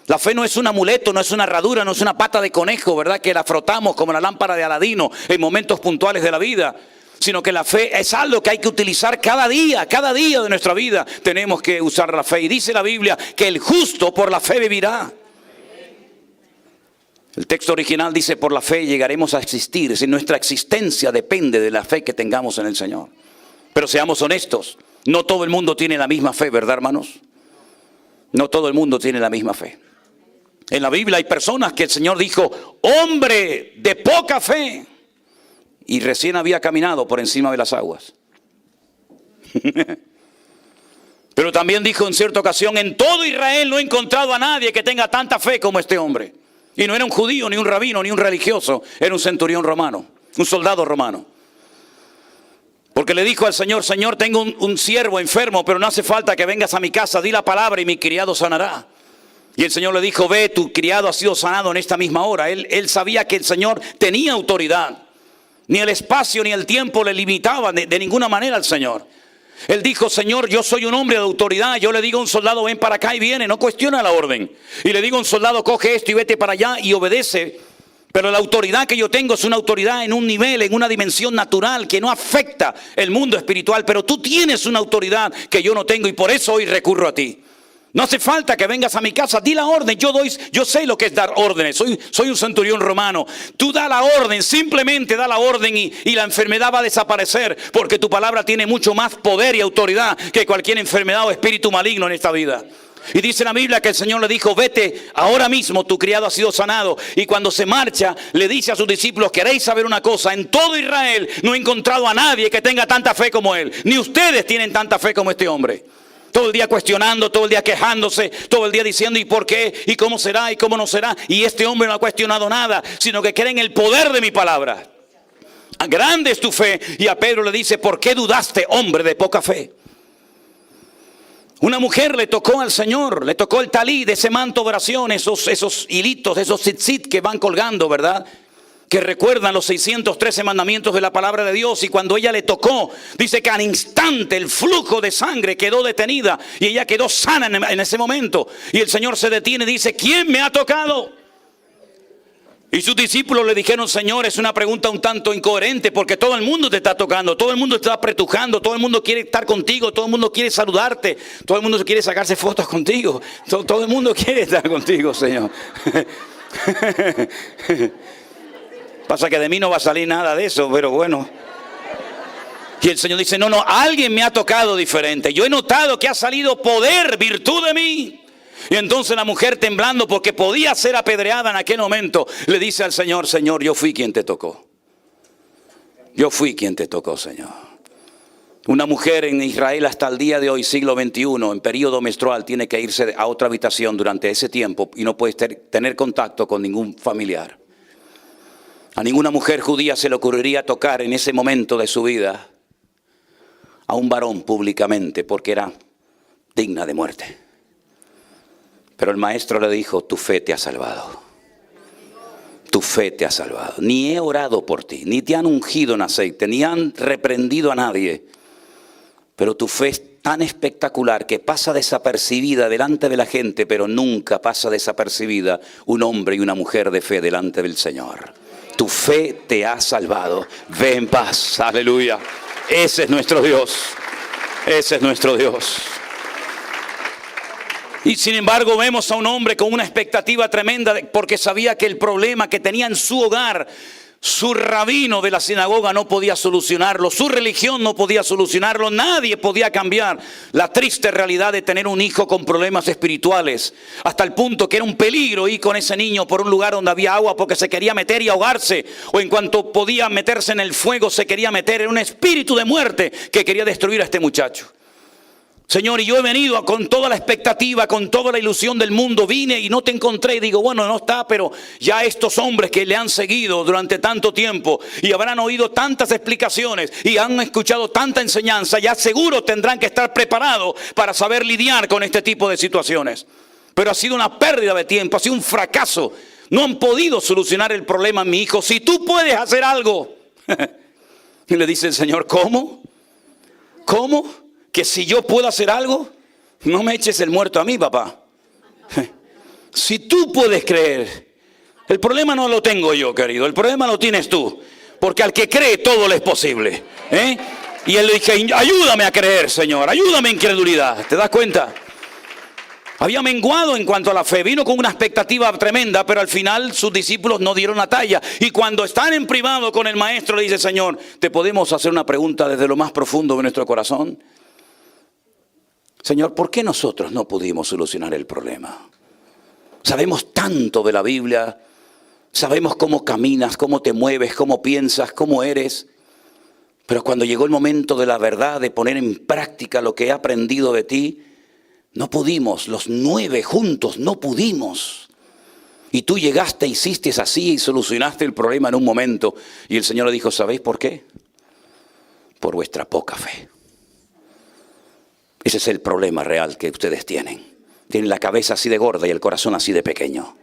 La fe no es un amuleto, no es una herradura, no es una pata de conejo, ¿verdad? Que la frotamos como la lámpara de Aladino en momentos puntuales de la vida. Sino que la fe es algo que hay que utilizar cada día de nuestra vida. Tenemos que usar la fe. Y dice la Biblia que el justo por la fe vivirá. El texto original dice, por la fe llegaremos a existir. Si nuestra existencia depende de la fe que tengamos en el Señor. Pero seamos honestos, no todo el mundo tiene la misma fe, ¿verdad, hermanos? No todo el mundo tiene la misma fe. En la Biblia hay personas que el Señor dijo, hombre de poca fe. Y recién había caminado por encima de las aguas. Pero también dijo en cierta ocasión, en todo Israel no he encontrado a nadie que tenga tanta fe como este hombre. Y no era un judío, ni un rabino, ni un religioso. Era un centurión romano, un soldado romano. Porque le dijo al Señor, Señor, tengo un siervo enfermo, pero no hace falta que vengas a mi casa. Di la palabra y mi criado sanará. Y el Señor le dijo, ve, tu criado ha sido sanado en esta misma hora. Él sabía que el Señor tenía autoridad. Ni el espacio ni el tiempo le limitaban de ninguna manera al Señor. Él dijo, Señor, yo soy un hombre de autoridad. Yo le digo a un soldado, ven para acá y viene. No cuestiona la orden. Y le digo a un soldado, coge esto y vete para allá y obedece. Pero la autoridad que yo tengo es una autoridad en un nivel, en una dimensión natural que no afecta el mundo espiritual. Pero tú tienes una autoridad que yo no tengo y por eso hoy recurro a ti. No hace falta que vengas a mi casa, di la orden, yo sé lo que es dar órdenes, soy un centurión romano. Tú da la orden, simplemente da la orden y la enfermedad va a desaparecer, porque tu palabra tiene mucho más poder y autoridad que cualquier enfermedad o espíritu maligno en esta vida. Y dice la Biblia que el Señor le dijo, vete, ahora mismo tu criado ha sido sanado. Y cuando se marcha, le dice a sus discípulos, queréis saber una cosa, en todo Israel no he encontrado a nadie que tenga tanta fe como él, ni ustedes tienen tanta fe como este hombre. Todo el día cuestionando, todo el día quejándose, todo el día diciendo ¿y por qué? ¿Y cómo será? ¿Y cómo no será? Y este hombre no ha cuestionado nada, sino que cree en el poder de mi palabra. Grande es tu fe. Y a Pedro le dice, ¿por qué dudaste, hombre de poca fe? Una mujer le tocó al Señor, le tocó el talí de ese manto de oración, esos hilitos, esos tzitzit que van colgando, ¿verdad? Que recuerdan los 613 mandamientos de la palabra de Dios. Y cuando ella le tocó, dice que al instante el flujo de sangre quedó detenida y ella quedó sana en ese momento. Y el Señor se detiene y dice, ¿quién me ha tocado? Y sus discípulos le dijeron, Señor, es una pregunta un tanto incoherente, porque todo el mundo te está tocando, todo el mundo te está apretujando, todo el mundo quiere estar contigo, todo el mundo quiere saludarte, todo el mundo quiere sacarse fotos contigo, todo el mundo quiere estar contigo, Señor. Pasa que de mí no va a salir nada de eso, pero bueno. Y el Señor dice, no, alguien me ha tocado diferente. Yo he notado que ha salido poder, virtud de mí. Y entonces la mujer, temblando porque podía ser apedreada en aquel momento, le dice al Señor, Señor, yo fui quien te tocó. Yo fui quien te tocó, Señor. Una mujer en Israel hasta el día de hoy, siglo XXI, en periodo menstrual, tiene que irse a otra habitación durante ese tiempo y no puede tener contacto con ningún familiar. A ninguna mujer judía se le ocurriría tocar en ese momento de su vida a un varón públicamente porque era digna de muerte. Pero el maestro le dijo, tu fe te ha salvado. Tu fe te ha salvado. Ni he orado por ti, ni te han ungido en aceite, ni han reprendido a nadie. Pero tu fe es tan espectacular que pasa desapercibida delante de la gente, pero nunca pasa desapercibida un hombre y una mujer de fe delante del Señor. Tu fe te ha salvado. Ve en paz. Aleluya. Ese es nuestro Dios. Ese es nuestro Dios. Y sin embargo vemos a un hombre con una expectativa tremenda porque sabía que el problema que tenía en su hogar Su rabino de la sinagoga no podía solucionarlo, su religión no podía solucionarlo, nadie podía cambiar la triste realidad de tener un hijo con problemas espirituales, hasta el punto que era un peligro ir con ese niño por un lugar donde había agua porque se quería meter y ahogarse, o en cuanto podía meterse en el fuego se quería meter. Era un espíritu de muerte que quería destruir a este muchacho. Señor, y yo he venido con toda la expectativa, con toda la ilusión del mundo. Vine y no te encontré y digo, bueno, no está, pero ya estos hombres que le han seguido durante tanto tiempo y habrán oído tantas explicaciones y han escuchado tanta enseñanza, ya seguro tendrán que estar preparados para saber lidiar con este tipo de situaciones. Pero ha sido una pérdida de tiempo, ha sido un fracaso. No han podido solucionar el problema, mi hijo. Si tú puedes hacer algo. Y le dice el Señor, ¿cómo? ¿Cómo? Que si yo puedo hacer algo, no me eches el muerto a mí, papá. Si tú puedes creer, el problema no lo tengo yo, querido, el problema lo tienes tú. Porque al que cree todo le es posible. Y él le dije, ayúdame a creer, Señor, ayúdame en incredulidad. ¿Te das cuenta? Había menguado en cuanto a la fe, vino con una expectativa tremenda, pero al final sus discípulos no dieron la talla. Y cuando están en privado con el maestro, le dice, Señor, ¿te podemos hacer una pregunta desde lo más profundo de nuestro corazón? Señor, ¿por qué nosotros no pudimos solucionar el problema? Sabemos tanto de la Biblia, sabemos cómo caminas, cómo te mueves, cómo piensas, cómo eres. Pero cuando llegó el momento de la verdad, de poner en práctica lo que he aprendido de ti, no pudimos, los 9 juntos no pudimos. Y tú llegaste, hiciste así y solucionaste el problema en un momento. Y el Señor le dijo, ¿sabéis por qué? Por vuestra poca fe. Ese es el problema real que ustedes tienen. Tienen la cabeza así de gorda y el corazón así de pequeño.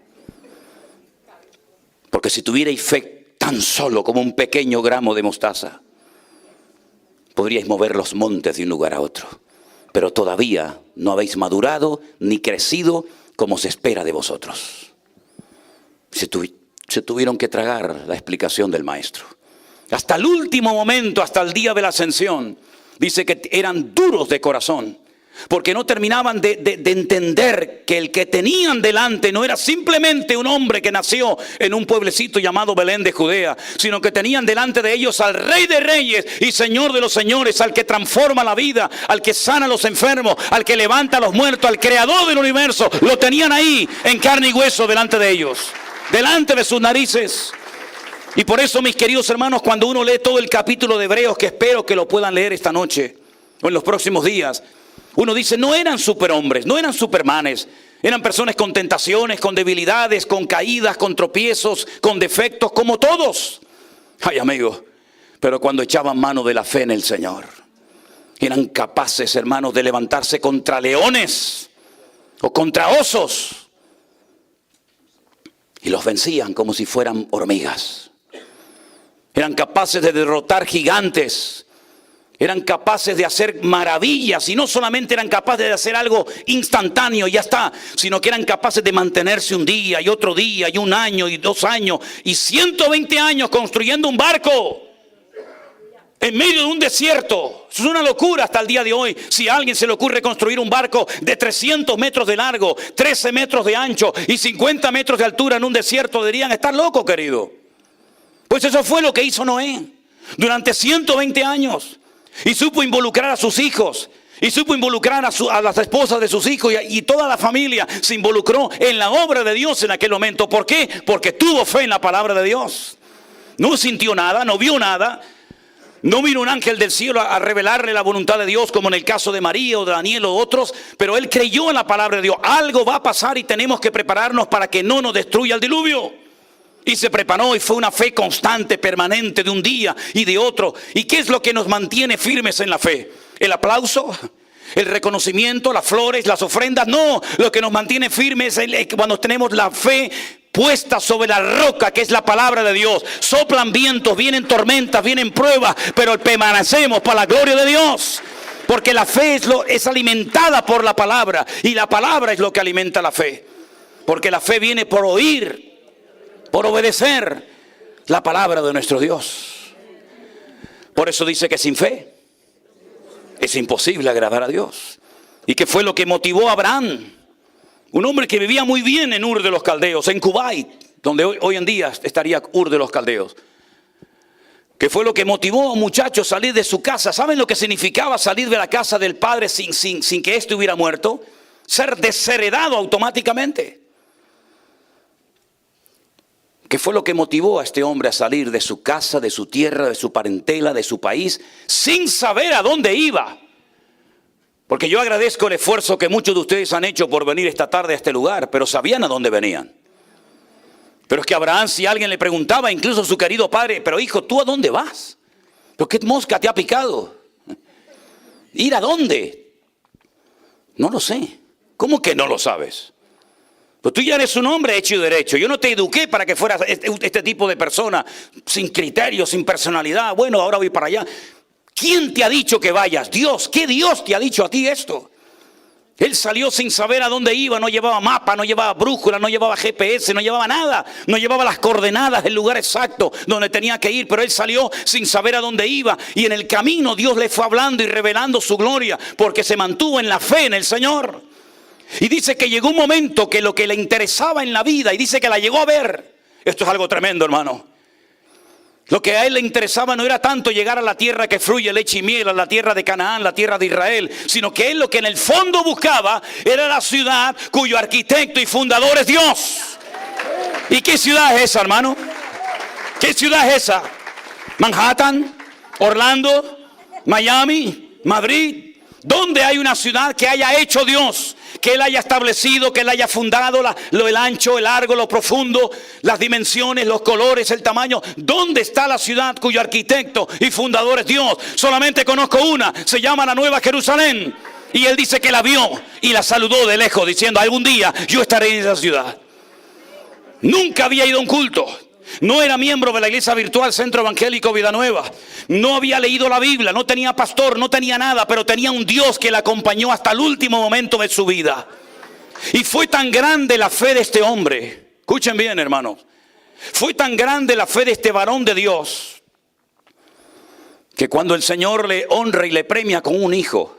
Porque si tuvierais fe tan solo como un pequeño gramo de mostaza, podríais mover los montes de un lugar a otro. Pero todavía no habéis madurado ni crecido como se espera de vosotros. Se tuvieron que tragar la explicación del maestro. Hasta el último momento, hasta el día de la ascensión, dice que eran duros de corazón, porque no terminaban de entender que el que tenían delante no era simplemente un hombre que nació en un pueblecito llamado Belén de Judea, sino que tenían delante de ellos al Rey de Reyes y Señor de los Señores, al que transforma la vida, al que sana a los enfermos, al que levanta a los muertos, al creador del universo. Lo tenían ahí en carne y hueso delante de ellos, delante de sus narices. Y por eso, mis queridos hermanos, cuando uno lee todo el capítulo de Hebreos, que espero que lo puedan leer esta noche o en los próximos días, uno dice, no eran superhombres, no eran supermanes, eran personas con tentaciones, con debilidades, con caídas, con tropiezos, con defectos, como todos. Ay, amigo, pero cuando echaban mano de la fe en el Señor, eran capaces, hermanos, de levantarse contra leones o contra osos y los vencían como si fueran hormigas. Eran capaces de derrotar gigantes. Eran capaces de hacer maravillas. Y no solamente eran capaces de hacer algo instantáneo y ya está, sino que eran capaces de mantenerse un día y otro día y un año y 2 años y 120 años construyendo un barco en medio de un desierto. Eso es una locura hasta el día de hoy. Si a alguien se le ocurre construir un barco de 300 metros de largo, 13 metros de ancho y 50 metros de altura en un desierto, dirían, estás loco, querido. Pues eso fue lo que hizo Noé durante 120 años. Y supo involucrar a sus hijos. Y supo involucrar a las esposas de sus hijos. Y toda la familia se involucró en la obra de Dios en aquel momento. ¿Por qué? Porque tuvo fe en la palabra de Dios. No sintió nada, no vio nada. No vino un ángel del cielo a revelarle la voluntad de Dios, como en el caso de María o de Daniel o otros. Pero él creyó en la palabra de Dios. Algo va a pasar y tenemos que prepararnos para que no nos destruya el diluvio. Y se preparó y fue una fe constante, permanente, de un día y de otro. ¿Y qué es lo que nos mantiene firmes en la fe? ¿El aplauso? ¿El reconocimiento? ¿Las flores? ¿Las ofrendas? No, lo que nos mantiene firmes es cuando tenemos la fe puesta sobre la roca, que es la palabra de Dios. Soplan vientos, vienen tormentas, vienen pruebas, pero permanecemos para la gloria de Dios. Porque la fe es alimentada por la palabra, y la palabra es lo que alimenta la fe. Porque la fe viene por oír, por obedecer la palabra de nuestro Dios. Por eso dice que sin fe es imposible agradar a Dios. ¿Y qué fue lo que motivó a Abraham? Un hombre que vivía muy bien en Ur de los Caldeos, en Kuwait, donde hoy en día estaría Ur de los Caldeos. que fue lo que motivó a un muchacho a salir de su casa. ¿Saben lo que significaba salir de la casa del padre sin que éste hubiera muerto? Ser desheredado automáticamente. ¿Qué fue lo que motivó a este hombre a salir de su casa, de su tierra, de su parentela, de su país, sin saber a dónde iba? Porque yo agradezco el esfuerzo que muchos de ustedes han hecho por venir esta tarde a este lugar, pero sabían a dónde venían. Pero es que Abraham, si alguien le preguntaba, incluso a su querido padre, pero hijo, ¿tú a dónde vas? ¿Pero qué mosca te ha picado? ¿Ir a dónde? No lo sé. ¿Cómo que no lo sabes? Pues tú ya eres un hombre hecho y derecho. Yo no te eduqué para que fueras este tipo de persona, sin criterio, sin personalidad. Bueno, ahora voy para allá. ¿Quién te ha dicho que vayas? Dios. ¿Qué Dios te ha dicho a ti esto? Él salió sin saber a dónde iba. No llevaba mapa, no llevaba brújula, no llevaba GPS, no llevaba nada. No llevaba las coordenadas del lugar exacto donde tenía que ir. Pero él salió sin saber a dónde iba. Y en el camino Dios le fue hablando y revelando su gloria, porque se mantuvo en la fe en el Señor. Y dice que llegó un momento que lo que le interesaba en la vida, y dice que la llegó a ver. Esto es algo tremendo, hermano. Lo que a él le interesaba no era tanto llegar a la tierra que fluye leche y miel, a la tierra de Canaán, la tierra de Israel, sino que él lo que en el fondo buscaba era la ciudad cuyo arquitecto y fundador es Dios. ¿Y qué ciudad es esa, hermano? ¿Qué ciudad es esa? ¿Manhattan? ¿Orlando? ¿Miami? ¿Madrid? ¿Dónde hay una ciudad que haya hecho Dios? Que Él haya establecido, que Él haya fundado el ancho, el largo, lo profundo, las dimensiones, los colores, el tamaño. ¿Dónde está la ciudad cuyo arquitecto y fundador es Dios? Solamente conozco una, se llama la Nueva Jerusalén. Y Él dice que la vio y la saludó de lejos, diciendo, algún día yo estaré en esa ciudad. Nunca había ido a un culto. No era miembro de la iglesia virtual Centro Evangélico Vida Nueva. No había leído la Biblia, no tenía pastor, no tenía nada, pero tenía un Dios que le acompañó hasta el último momento de su vida. Y fue tan grande la fe de este hombre. Escuchen bien, hermanos. Fue tan grande la fe de este varón de Dios, que cuando el Señor le honra y le premia con un hijo,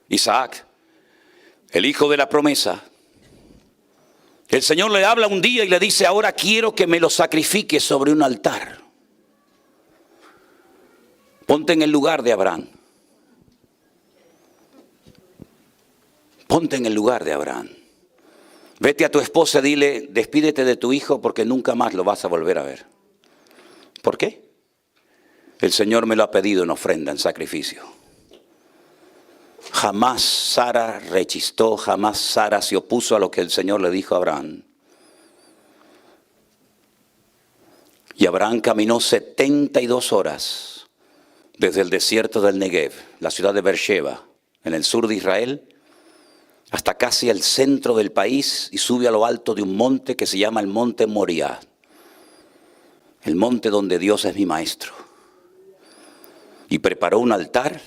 Isaac, el hijo de la promesa, el Señor le habla un día y le dice, ahora quiero que me lo sacrifiques sobre un altar. Ponte en el lugar de Abraham. Ponte en el lugar de Abraham. Vete a tu esposa y dile, despídete de tu hijo porque nunca más lo vas a volver a ver. ¿Por qué? El Señor me lo ha pedido en ofrenda, en sacrificio. Jamás Sara rechistó, jamás Sara se opuso a lo que el Señor le dijo a Abraham. Y Abraham caminó 72 horas desde el desierto del Negev, la ciudad de Beersheba, en el sur de Israel, hasta casi el centro del país, y sube a lo alto de un monte que se llama el monte Moriah, el monte donde Dios es mi maestro. Y preparó un altar.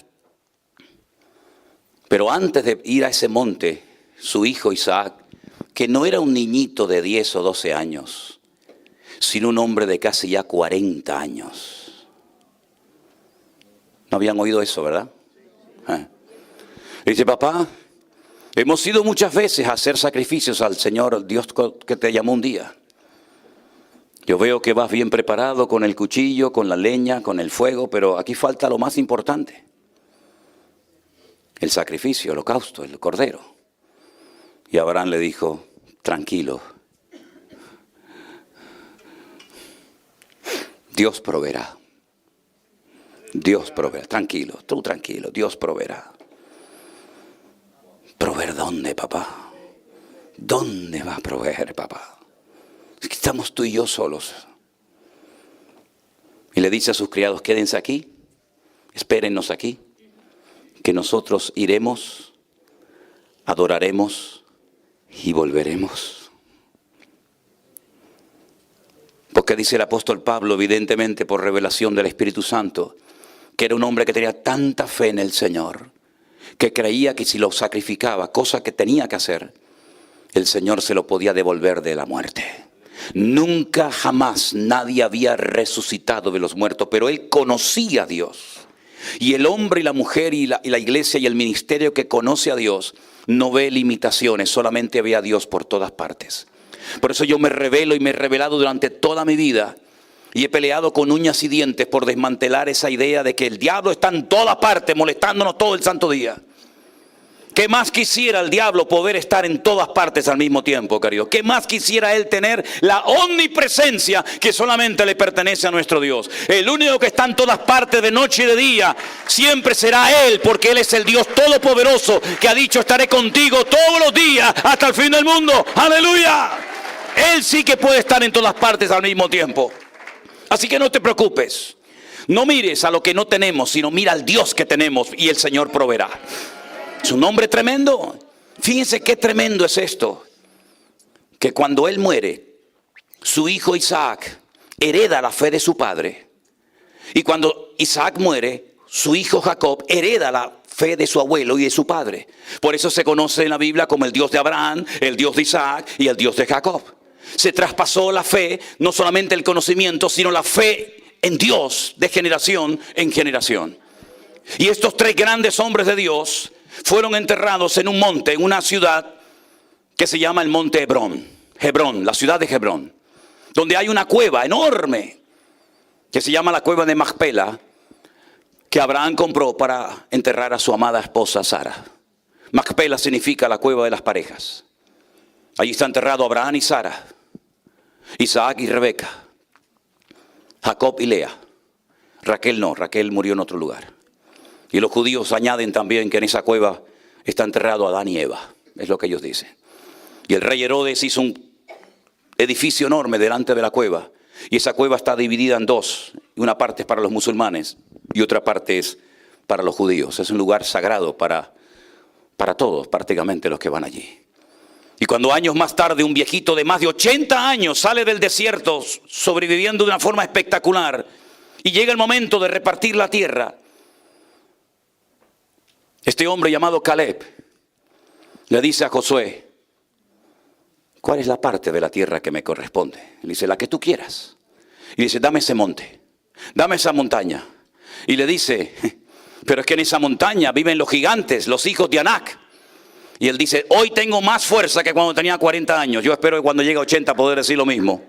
Pero antes de ir a ese monte, su hijo Isaac, que no era un niñito de 10 o 12 años, sino un hombre de casi ya 40 años. ¿No habían oído eso, verdad? Dice, papá, hemos ido muchas veces a hacer sacrificios al Señor, Dios que te llamó un día. Yo veo que vas bien preparado con el cuchillo, con la leña, con el fuego, pero aquí falta lo más importante. El sacrificio, el holocausto, el cordero. Y Abraham le dijo, tranquilo. Dios proveerá. Dios proveerá. Tranquilo, tú tranquilo, Dios proveerá. ¿Proveer dónde, papá? ¿Dónde va a proveer, papá? Es que estamos tú y yo solos. Y le dice a sus criados, quédense aquí, espérennos aquí, que nosotros iremos, adoraremos y volveremos. Porque dice el apóstol Pablo, evidentemente por revelación del Espíritu Santo, que era un hombre que tenía tanta fe en el Señor, que creía que si lo sacrificaba, cosa que tenía que hacer, el Señor se lo podía devolver de la muerte. Nunca jamás nadie había resucitado de los muertos, pero él conocía a Dios. Y el hombre y la mujer y la iglesia y el ministerio que conoce a Dios no ve limitaciones, solamente ve a Dios por todas partes. Por eso yo me revelo y me he revelado durante toda mi vida Y he peleado con uñas y dientes por desmantelar esa idea de que el diablo está en todas partes molestándonos todo el santo día. ¿Qué más quisiera el diablo poder estar en todas partes al mismo tiempo, querido? ¿Qué más quisiera él tener la omnipresencia que solamente le pertenece a nuestro Dios? El único que está en todas partes de noche y de día siempre será Él, porque Él es el Dios todopoderoso que ha dicho: estaré contigo todos los días hasta el fin del mundo. ¡Aleluya! Él sí que puede estar en todas partes al mismo tiempo. Así que no te preocupes. No mires a lo que no tenemos, sino mira al Dios que tenemos y el Señor proveerá. Es un hombre tremendo. Fíjense qué tremendo es esto. Que cuando él muere, su hijo Isaac hereda la fe de su padre. Y cuando Isaac muere, su hijo Jacob hereda la fe de su abuelo y de su padre. Por eso se conoce en la Biblia como el Dios de Abraham, el Dios de Isaac y el Dios de Jacob. Se traspasó la fe, no solamente el conocimiento, sino la fe en Dios de generación en generación. Y estos tres grandes hombres de Dios fueron enterrados en un monte, en una ciudad que se llama el monte Hebrón. Hebrón, la ciudad de Hebrón, donde hay una cueva enorme que se llama la cueva de Macpela, que Abraham compró para enterrar a su amada esposa Sara. Macpela significa la cueva de las parejas. Allí está enterrado Abraham y Sara, Isaac y Rebeca, Jacob y Lea. Raquel no, Raquel murió en otro lugar. Y los judíos añaden también que en esa cueva está enterrado Adán y Eva. Es lo que ellos dicen. Y el rey Herodes hizo un edificio enorme delante de la cueva. Y esa cueva está dividida en dos. Una parte es para los musulmanes y otra parte es para los judíos. Es un lugar sagrado para todos, prácticamente los que van allí. Y cuando años más tarde un viejito de más de 80 años sale del desierto sobreviviendo de una forma espectacular y llega el momento de repartir la tierra, este hombre llamado Caleb le dice a Josué: ¿cuál es la parte de la tierra que me corresponde? Le dice: la que tú quieras. Y dice: dame ese monte, dame esa montaña. Y le dice: pero es que en esa montaña viven los gigantes, los hijos de Anac. Y él dice: hoy tengo más fuerza que cuando tenía 40 años. Yo espero que cuando llegue a 80 poder decir lo mismo.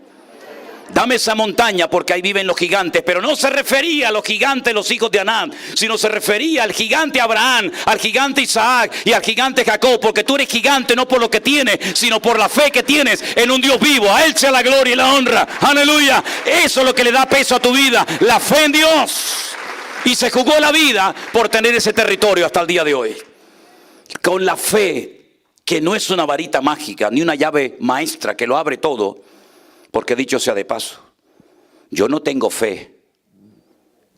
Dame esa montaña porque ahí viven los gigantes. Pero no se refería a los gigantes, los hijos de Anac, sino se refería al gigante Abraham, al gigante Isaac y al gigante Jacob. Porque tú eres gigante no por lo que tienes, sino por la fe que tienes en un Dios vivo. A Él sea la gloria y la honra. Aleluya. Eso es lo que le da peso a tu vida, la fe en Dios. Y se jugó la vida por tener ese territorio hasta el día de hoy. Con la fe, que no es una varita mágica, ni una llave maestra que lo abre todo. Porque dicho sea de paso, yo no tengo fe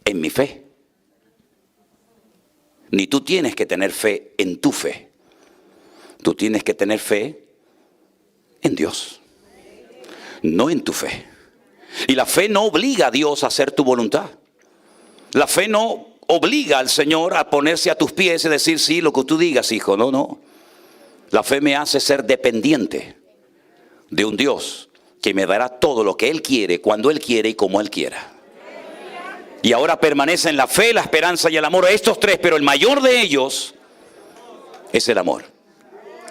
en mi fe. Ni tú tienes que tener fe en tu fe. Tú tienes que tener fe en Dios, no en tu fe. Y la fe no obliga a Dios a hacer tu voluntad. La fe no obliga al Señor a ponerse a tus pies y decir: sí, lo que tú digas, hijo. No, no. La fe me hace ser dependiente de un Dios que me dará todo lo que Él quiere, cuando Él quiere y como Él quiera. Y ahora permanece en la fe, la esperanza y el amor. Estos tres, pero el mayor de ellos es el amor.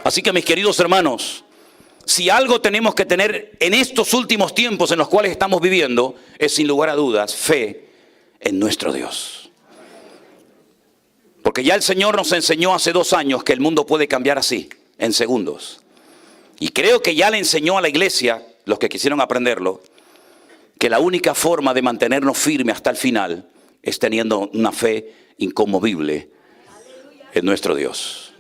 Así que, mis queridos hermanos, si algo tenemos que tener en estos últimos tiempos en los cuales estamos viviendo, es sin lugar a dudas fe en nuestro Dios. Porque ya el Señor nos enseñó hace 2 años que el mundo puede cambiar así, en segundos. Y creo que ya le enseñó a la iglesia, los que quisieron aprenderlo, que la única forma de mantenernos firmes hasta el final es teniendo una fe inconmovible en nuestro Dios.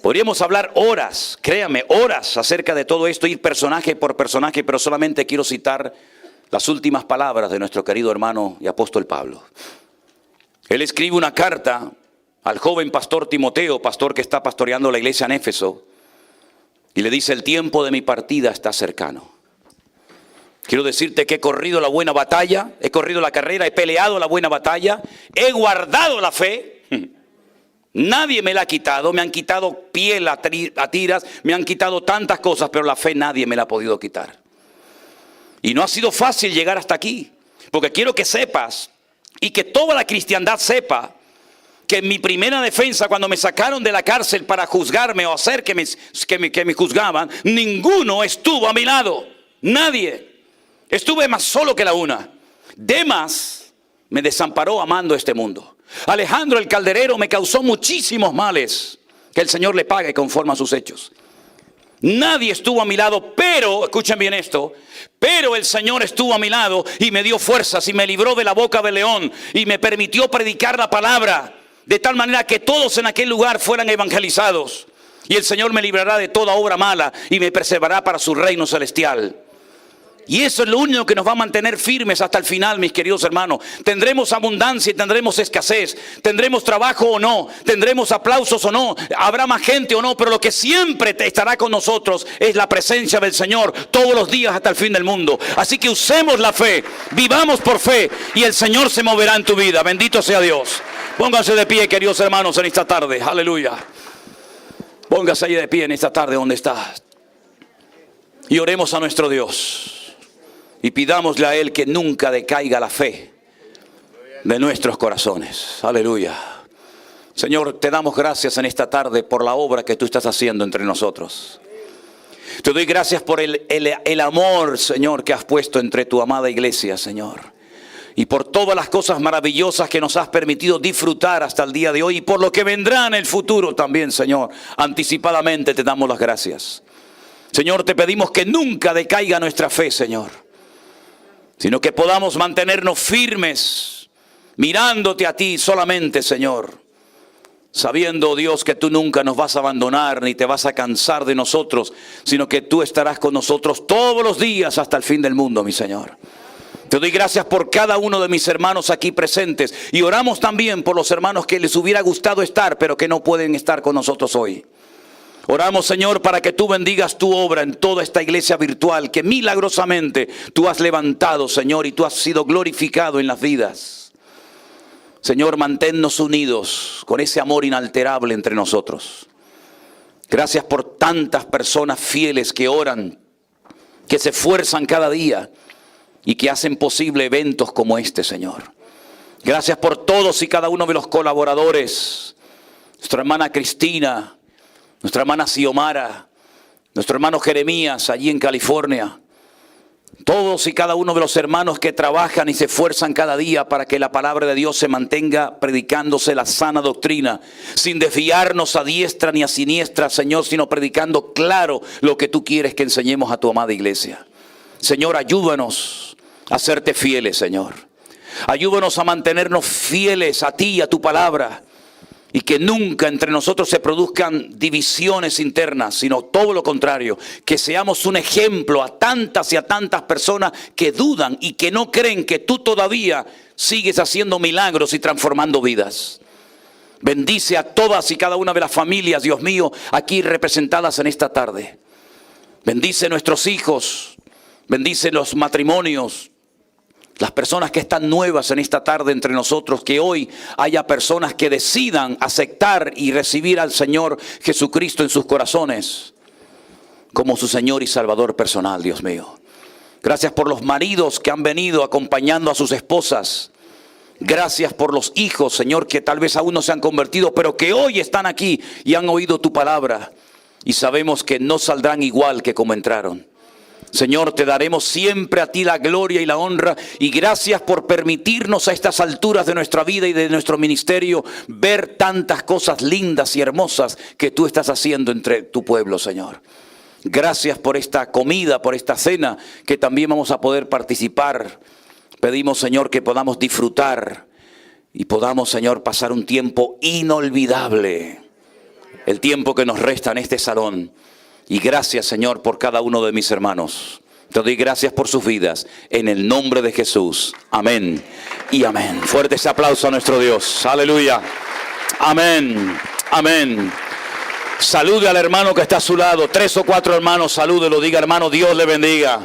Podríamos hablar horas, créame, horas acerca de todo esto, ir personaje por personaje, pero solamente quiero citar las últimas palabras de nuestro querido hermano y apóstol Pablo. Él escribe una carta al joven pastor Timoteo, pastor que está pastoreando la iglesia en Éfeso, y le dice: el tiempo de mi partida está cercano. Quiero decirte que he corrido la buena batalla, he corrido la carrera, he peleado la buena batalla, he guardado la fe. Nadie me la ha quitado, me han quitado piel a tiras, me han quitado tantas cosas, pero la fe nadie me la ha podido quitar. Y no ha sido fácil llegar hasta aquí, porque quiero que sepas y que toda la cristiandad sepa que en mi primera defensa, cuando me sacaron de la cárcel para juzgarme o hacer que me juzgaban, ninguno estuvo a mi lado. Nadie. Estuve más solo que la una. Demas me desamparó amando este mundo. Alejandro el calderero me causó muchísimos males. Que el Señor le pague conforme a sus hechos. Nadie estuvo a mi lado, pero, escuchen bien esto, pero el Señor estuvo a mi lado y me dio fuerzas y me libró de la boca del león y me permitió predicar la palabra de tal manera que todos en aquel lugar fueran evangelizados. Y el Señor me librará de toda obra mala y me preservará para su reino celestial. Y eso es lo único que nos va a mantener firmes hasta el final, mis queridos hermanos. Tendremos abundancia y tendremos escasez. Tendremos trabajo o no. Tendremos aplausos o no. Habrá más gente o no. Pero lo que siempre estará con nosotros es la presencia del Señor todos los días hasta el fin del mundo. Así que usemos la fe. Vivamos por fe. Y el Señor se moverá en tu vida. Bendito sea Dios. Pónganse de pie, queridos hermanos, en esta tarde. Aleluya. Póngase ahí de pie en esta tarde donde está. Y oremos a nuestro Dios. Y pidámosle a Él que nunca decaiga la fe de nuestros corazones. Aleluya. Señor, te damos gracias en esta tarde por la obra que tú estás haciendo entre nosotros. Te doy gracias por el amor, Señor, que has puesto entre tu amada iglesia, Señor. Y por todas las cosas maravillosas que nos has permitido disfrutar hasta el día de hoy. Y por lo que vendrá en el futuro también, Señor. Anticipadamente te damos las gracias. Señor, te pedimos que nunca decaiga nuestra fe, Señor. Sino que podamos mantenernos firmes, mirándote a ti solamente, Señor. Sabiendo, Dios, que tú nunca nos vas a abandonar, ni te vas a cansar de nosotros, sino que tú estarás con nosotros todos los días hasta el fin del mundo, mi Señor. Te doy gracias por cada uno de mis hermanos aquí presentes. Y oramos también por los hermanos que les hubiera gustado estar, pero que no pueden estar con nosotros hoy. Oramos, Señor, para que tú bendigas tu obra en toda esta iglesia virtual que milagrosamente tú has levantado, Señor, y tú has sido glorificado en las vidas. Señor, manténnos unidos con ese amor inalterable entre nosotros. Gracias por tantas personas fieles que oran, que se esfuerzan cada día y que hacen posible eventos como este, Señor. Gracias por todos y cada uno de los colaboradores. Nuestra hermana Cristina, nuestra hermana Xiomara, nuestro hermano Jeremías allí en California. Todos y cada uno de los hermanos que trabajan y se esfuerzan cada día para que la palabra de Dios se mantenga predicándose la sana doctrina. Sin desviarnos a diestra ni a siniestra, Señor, sino predicando claro lo que tú quieres que enseñemos a tu amada iglesia. Señor, ayúdanos a serte fieles, Señor. Ayúdanos a mantenernos fieles a ti y a tu palabra. Y que nunca entre nosotros se produzcan divisiones internas, sino todo lo contrario. Que seamos un ejemplo a tantas y a tantas personas que dudan y que no creen que tú todavía sigues haciendo milagros y transformando vidas. Bendice a todas y cada una de las familias, Dios mío, aquí representadas en esta tarde. Bendice nuestros hijos, bendice los matrimonios. Las personas que están nuevas en esta tarde entre nosotros, que hoy haya personas que decidan aceptar y recibir al Señor Jesucristo en sus corazones como su Señor y Salvador personal, Dios mío. Gracias por los maridos que han venido acompañando a sus esposas. Gracias por los hijos, Señor, que tal vez aún no se han convertido, pero que hoy están aquí y han oído tu palabra. Y sabemos que no saldrán igual que como entraron. Señor, te daremos siempre a ti la gloria y la honra. Y gracias por permitirnos a estas alturas de nuestra vida y de nuestro ministerio ver tantas cosas lindas y hermosas que tú estás haciendo entre tu pueblo, Señor. Gracias por esta comida, por esta cena que también vamos a poder participar. Pedimos, Señor, que podamos disfrutar y podamos, Señor, pasar un tiempo inolvidable. El tiempo que nos resta en este salón. Y gracias, Señor, por cada uno de mis hermanos. Te doy gracias por sus vidas. En el nombre de Jesús. Amén y amén. Fuerte ese aplauso a nuestro Dios. Aleluya. Amén. Amén. Salude al hermano que está a su lado. 3 o 4 hermanos, salúdelo. Diga, hermano, Dios le bendiga.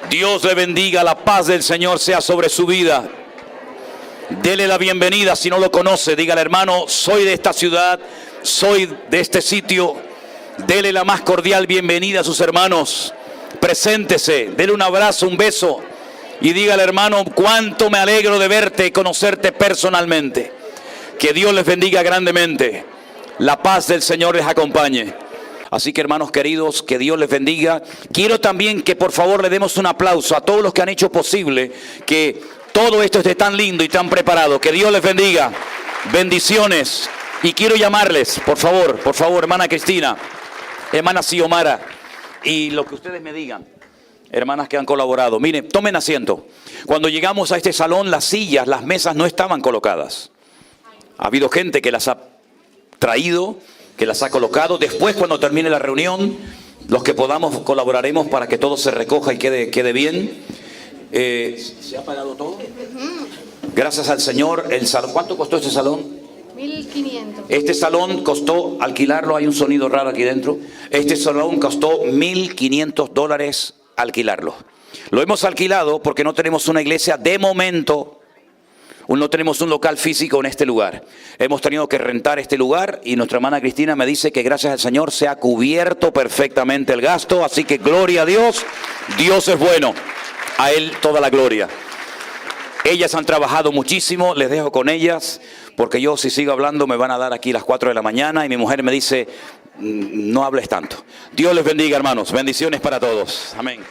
Dios le bendiga. La paz del Señor sea sobre su vida. Dele la bienvenida si no lo conoce. Dígale, hermano, soy de esta ciudad. Soy de este sitio. Dele la más cordial bienvenida a sus hermanos. Preséntese, dele un abrazo, un beso. Y dígale, hermano, cuánto me alegro de verte y conocerte personalmente. Que Dios les bendiga grandemente. La paz del Señor les acompañe. Así que, hermanos queridos, que Dios les bendiga. Quiero también que por favor le demos un aplauso a todos los que han hecho posible que todo esto esté tan lindo y tan preparado. Que Dios les bendiga. Bendiciones. Y quiero llamarles, por favor, hermana Cristina, hermana Xiomara, y lo que ustedes me digan, hermanas que han colaborado. Miren, tomen asiento. Cuando llegamos a este salón, las sillas, las mesas no estaban colocadas. Ha habido gente que las ha traído, que las ha colocado. Después, cuando termine la reunión, los que podamos colaboraremos para que todo se recoja y quede bien. ¿Se ha pagado todo? Gracias al Señor. El salón, ¿cuánto costó este salón? 1.500. Este salón costó, alquilarlo, hay un sonido raro aquí dentro. Este salón costó $1.500 alquilarlo. Lo hemos alquilado porque no tenemos una iglesia de momento. No tenemos un local físico en este lugar. Hemos tenido que rentar este lugar y nuestra hermana Cristina me dice que gracias al Señor se ha cubierto perfectamente el gasto. Así que gloria a Dios. Dios es bueno. A Él toda la gloria. Ellas han trabajado muchísimo, les dejo con ellas, porque yo si sigo hablando me van a dar aquí las 4 de la mañana y mi mujer me dice, no hables tanto. Dios les bendiga, hermanos. Bendiciones para todos. Amén.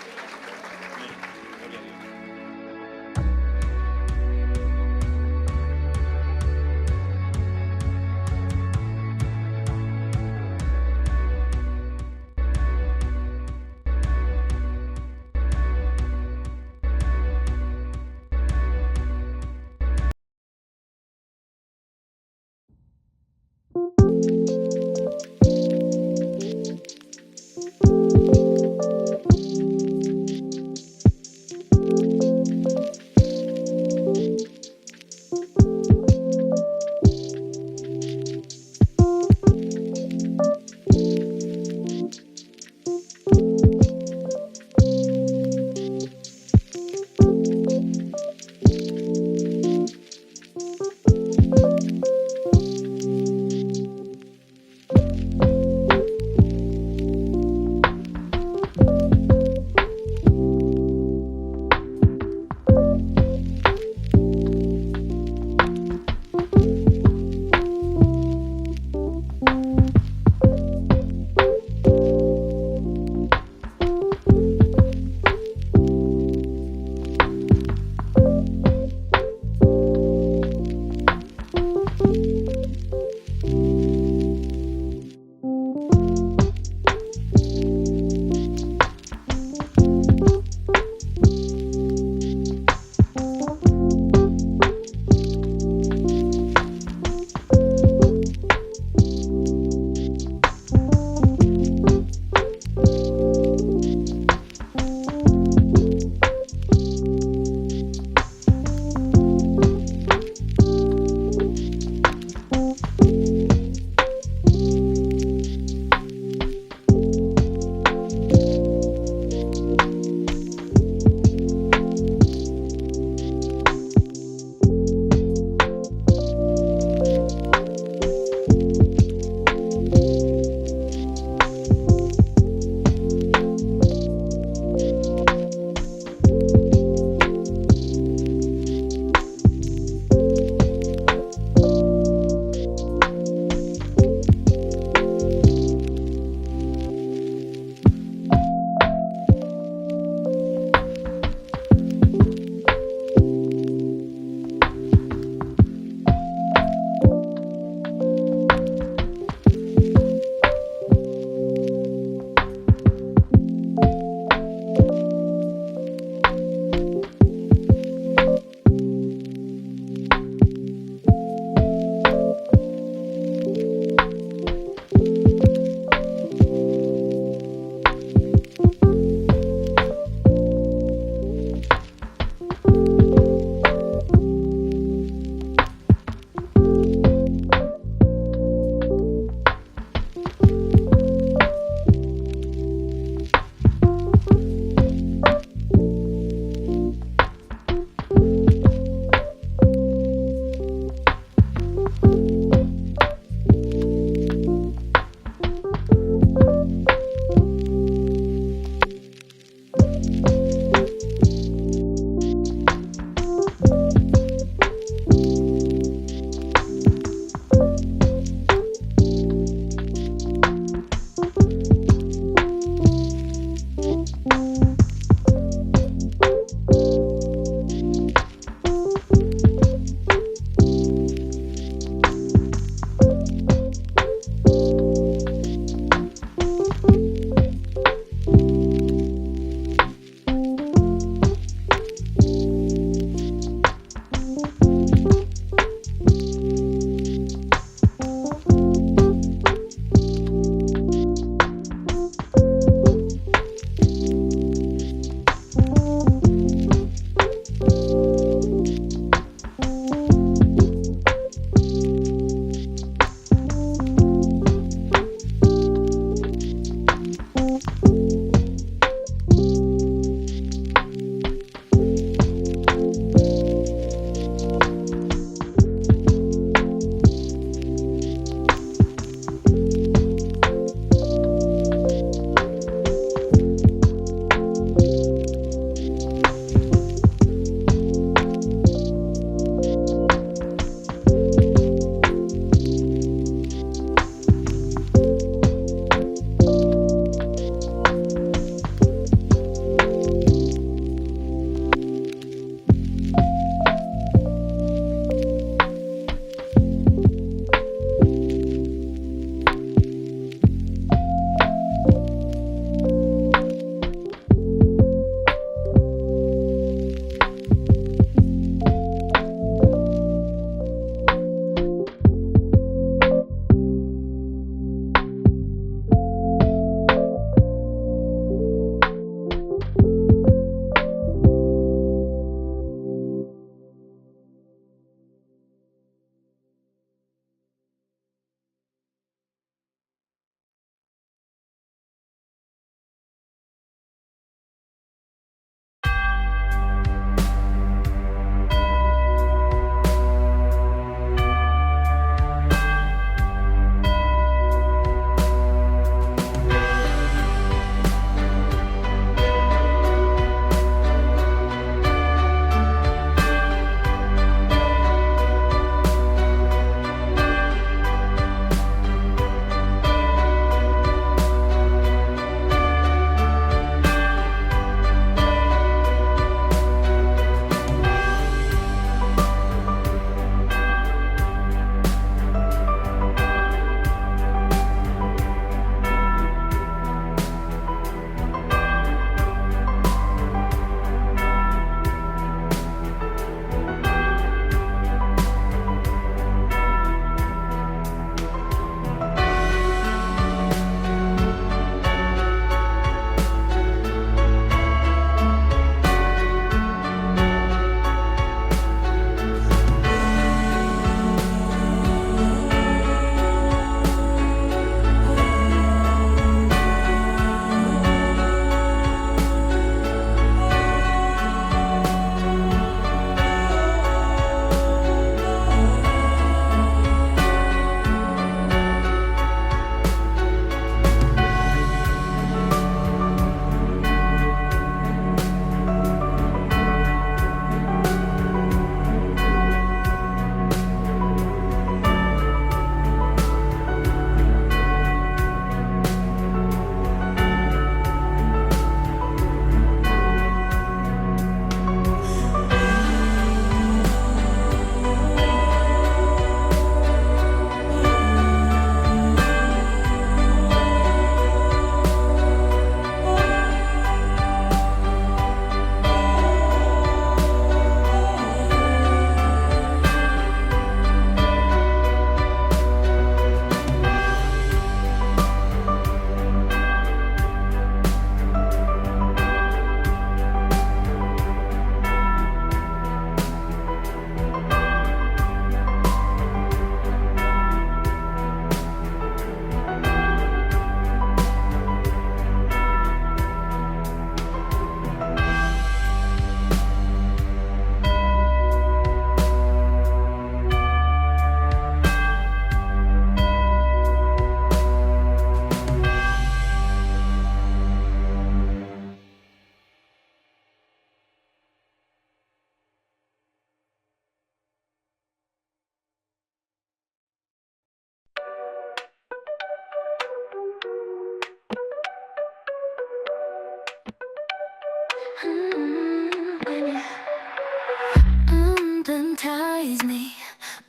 Baptize me,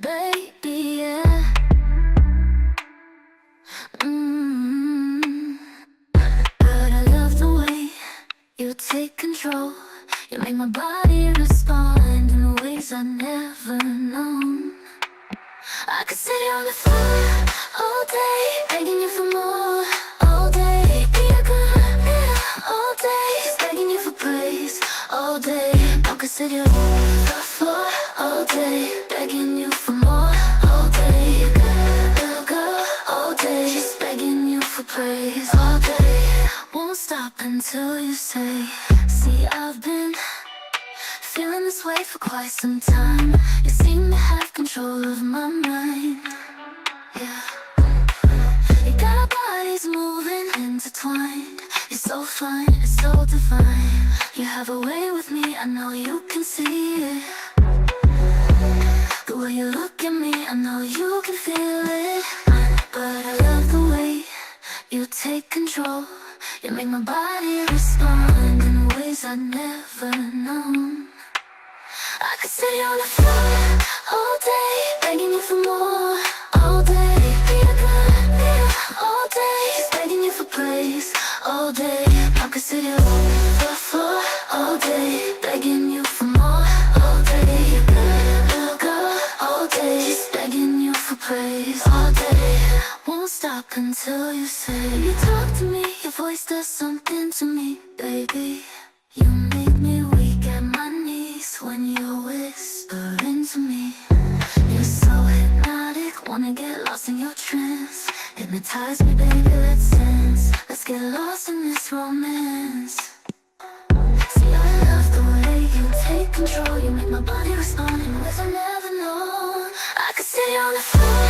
baby, yeah. But I love the way you take control. You make my body respond in ways I never known. I could sit here on the floor all day, begging you for more. All day, be a good man. All day, just begging you for praise. All day, I could sit here on the floor all day, begging you for more. All day, good girl. All day, just begging you for praise. All day, won't stop until you say. See, I've been feeling this way for quite some time. You seem to have control of my mind. Yeah. You got our bodies moving, intertwined. You're so fine, it's so divine. You have a way with me, I know you can see it. The way you look at me, I know you can feel it. But I love the way you take control. You make my body respond in ways I never known. I could sit here on the floor all day, begging you for more. All day, be a good girl. All day, just begging you for praise. All day, I could sit here on the floor all day, begging you for more. All day, good girl. All day, just begging you for praise. All day, won't stop until you say. You talk to me, your voice does something to me, baby. You make me weak at my knees when you're whispering to me. You're so hypnotic, wanna get lost in your trance. Hypnotize me, baby, let's dance. Let's get lost in this romance. See, I love the way you take control. You make my body respond in ways I never know. I could sit here on the floor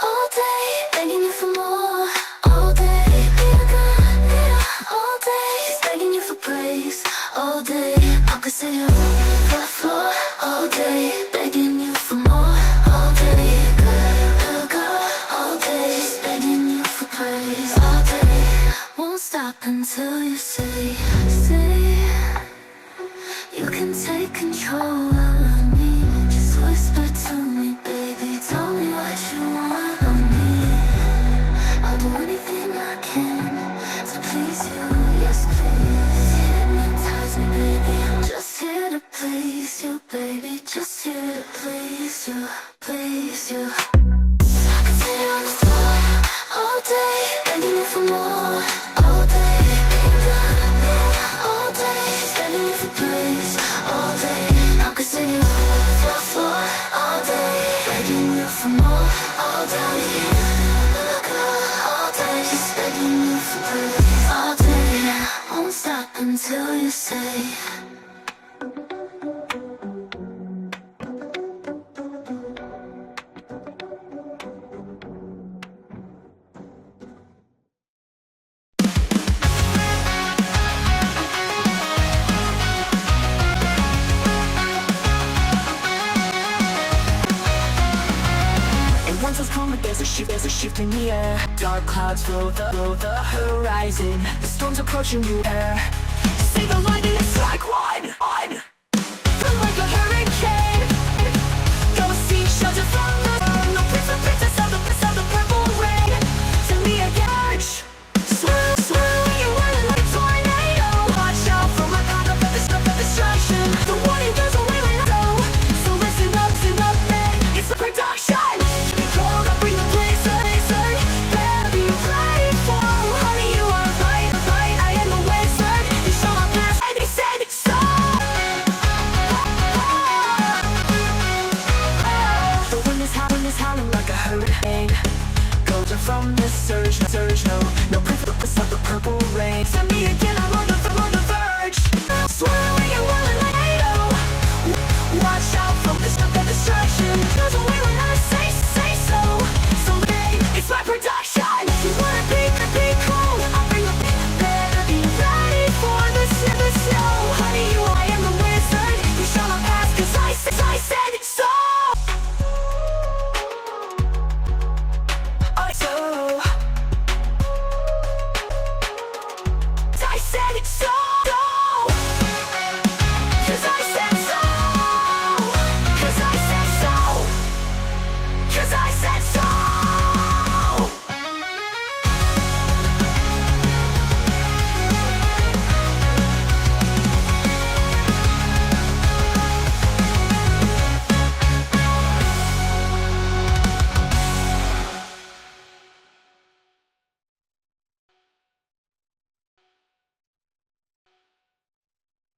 all day, begging you for more. All day, be a good girl. All day, just begging you for praise. All day, I could sit here on the floor all day, begging you for more. All day, good girl. All day, just begging you for praise. All day, won't stop until you say, you can take control of me. Just whisper to me, baby, tell me what you want of me. I'll do anything I can to please you, yes please. Hypnotize me, baby, I'm just here to please you, baby. Just here to please you, please you. I can sit here on the floor all day, begging you for more. All day, all day, begging you for praise. All day, I could sit here on the floor all day, begging you for more. All day, all day, just begging you for praise. All day, won't stop until you say. Once it's calm, but there's a shift in the air. Dark clouds fill the horizon. The storm's approaching you, air.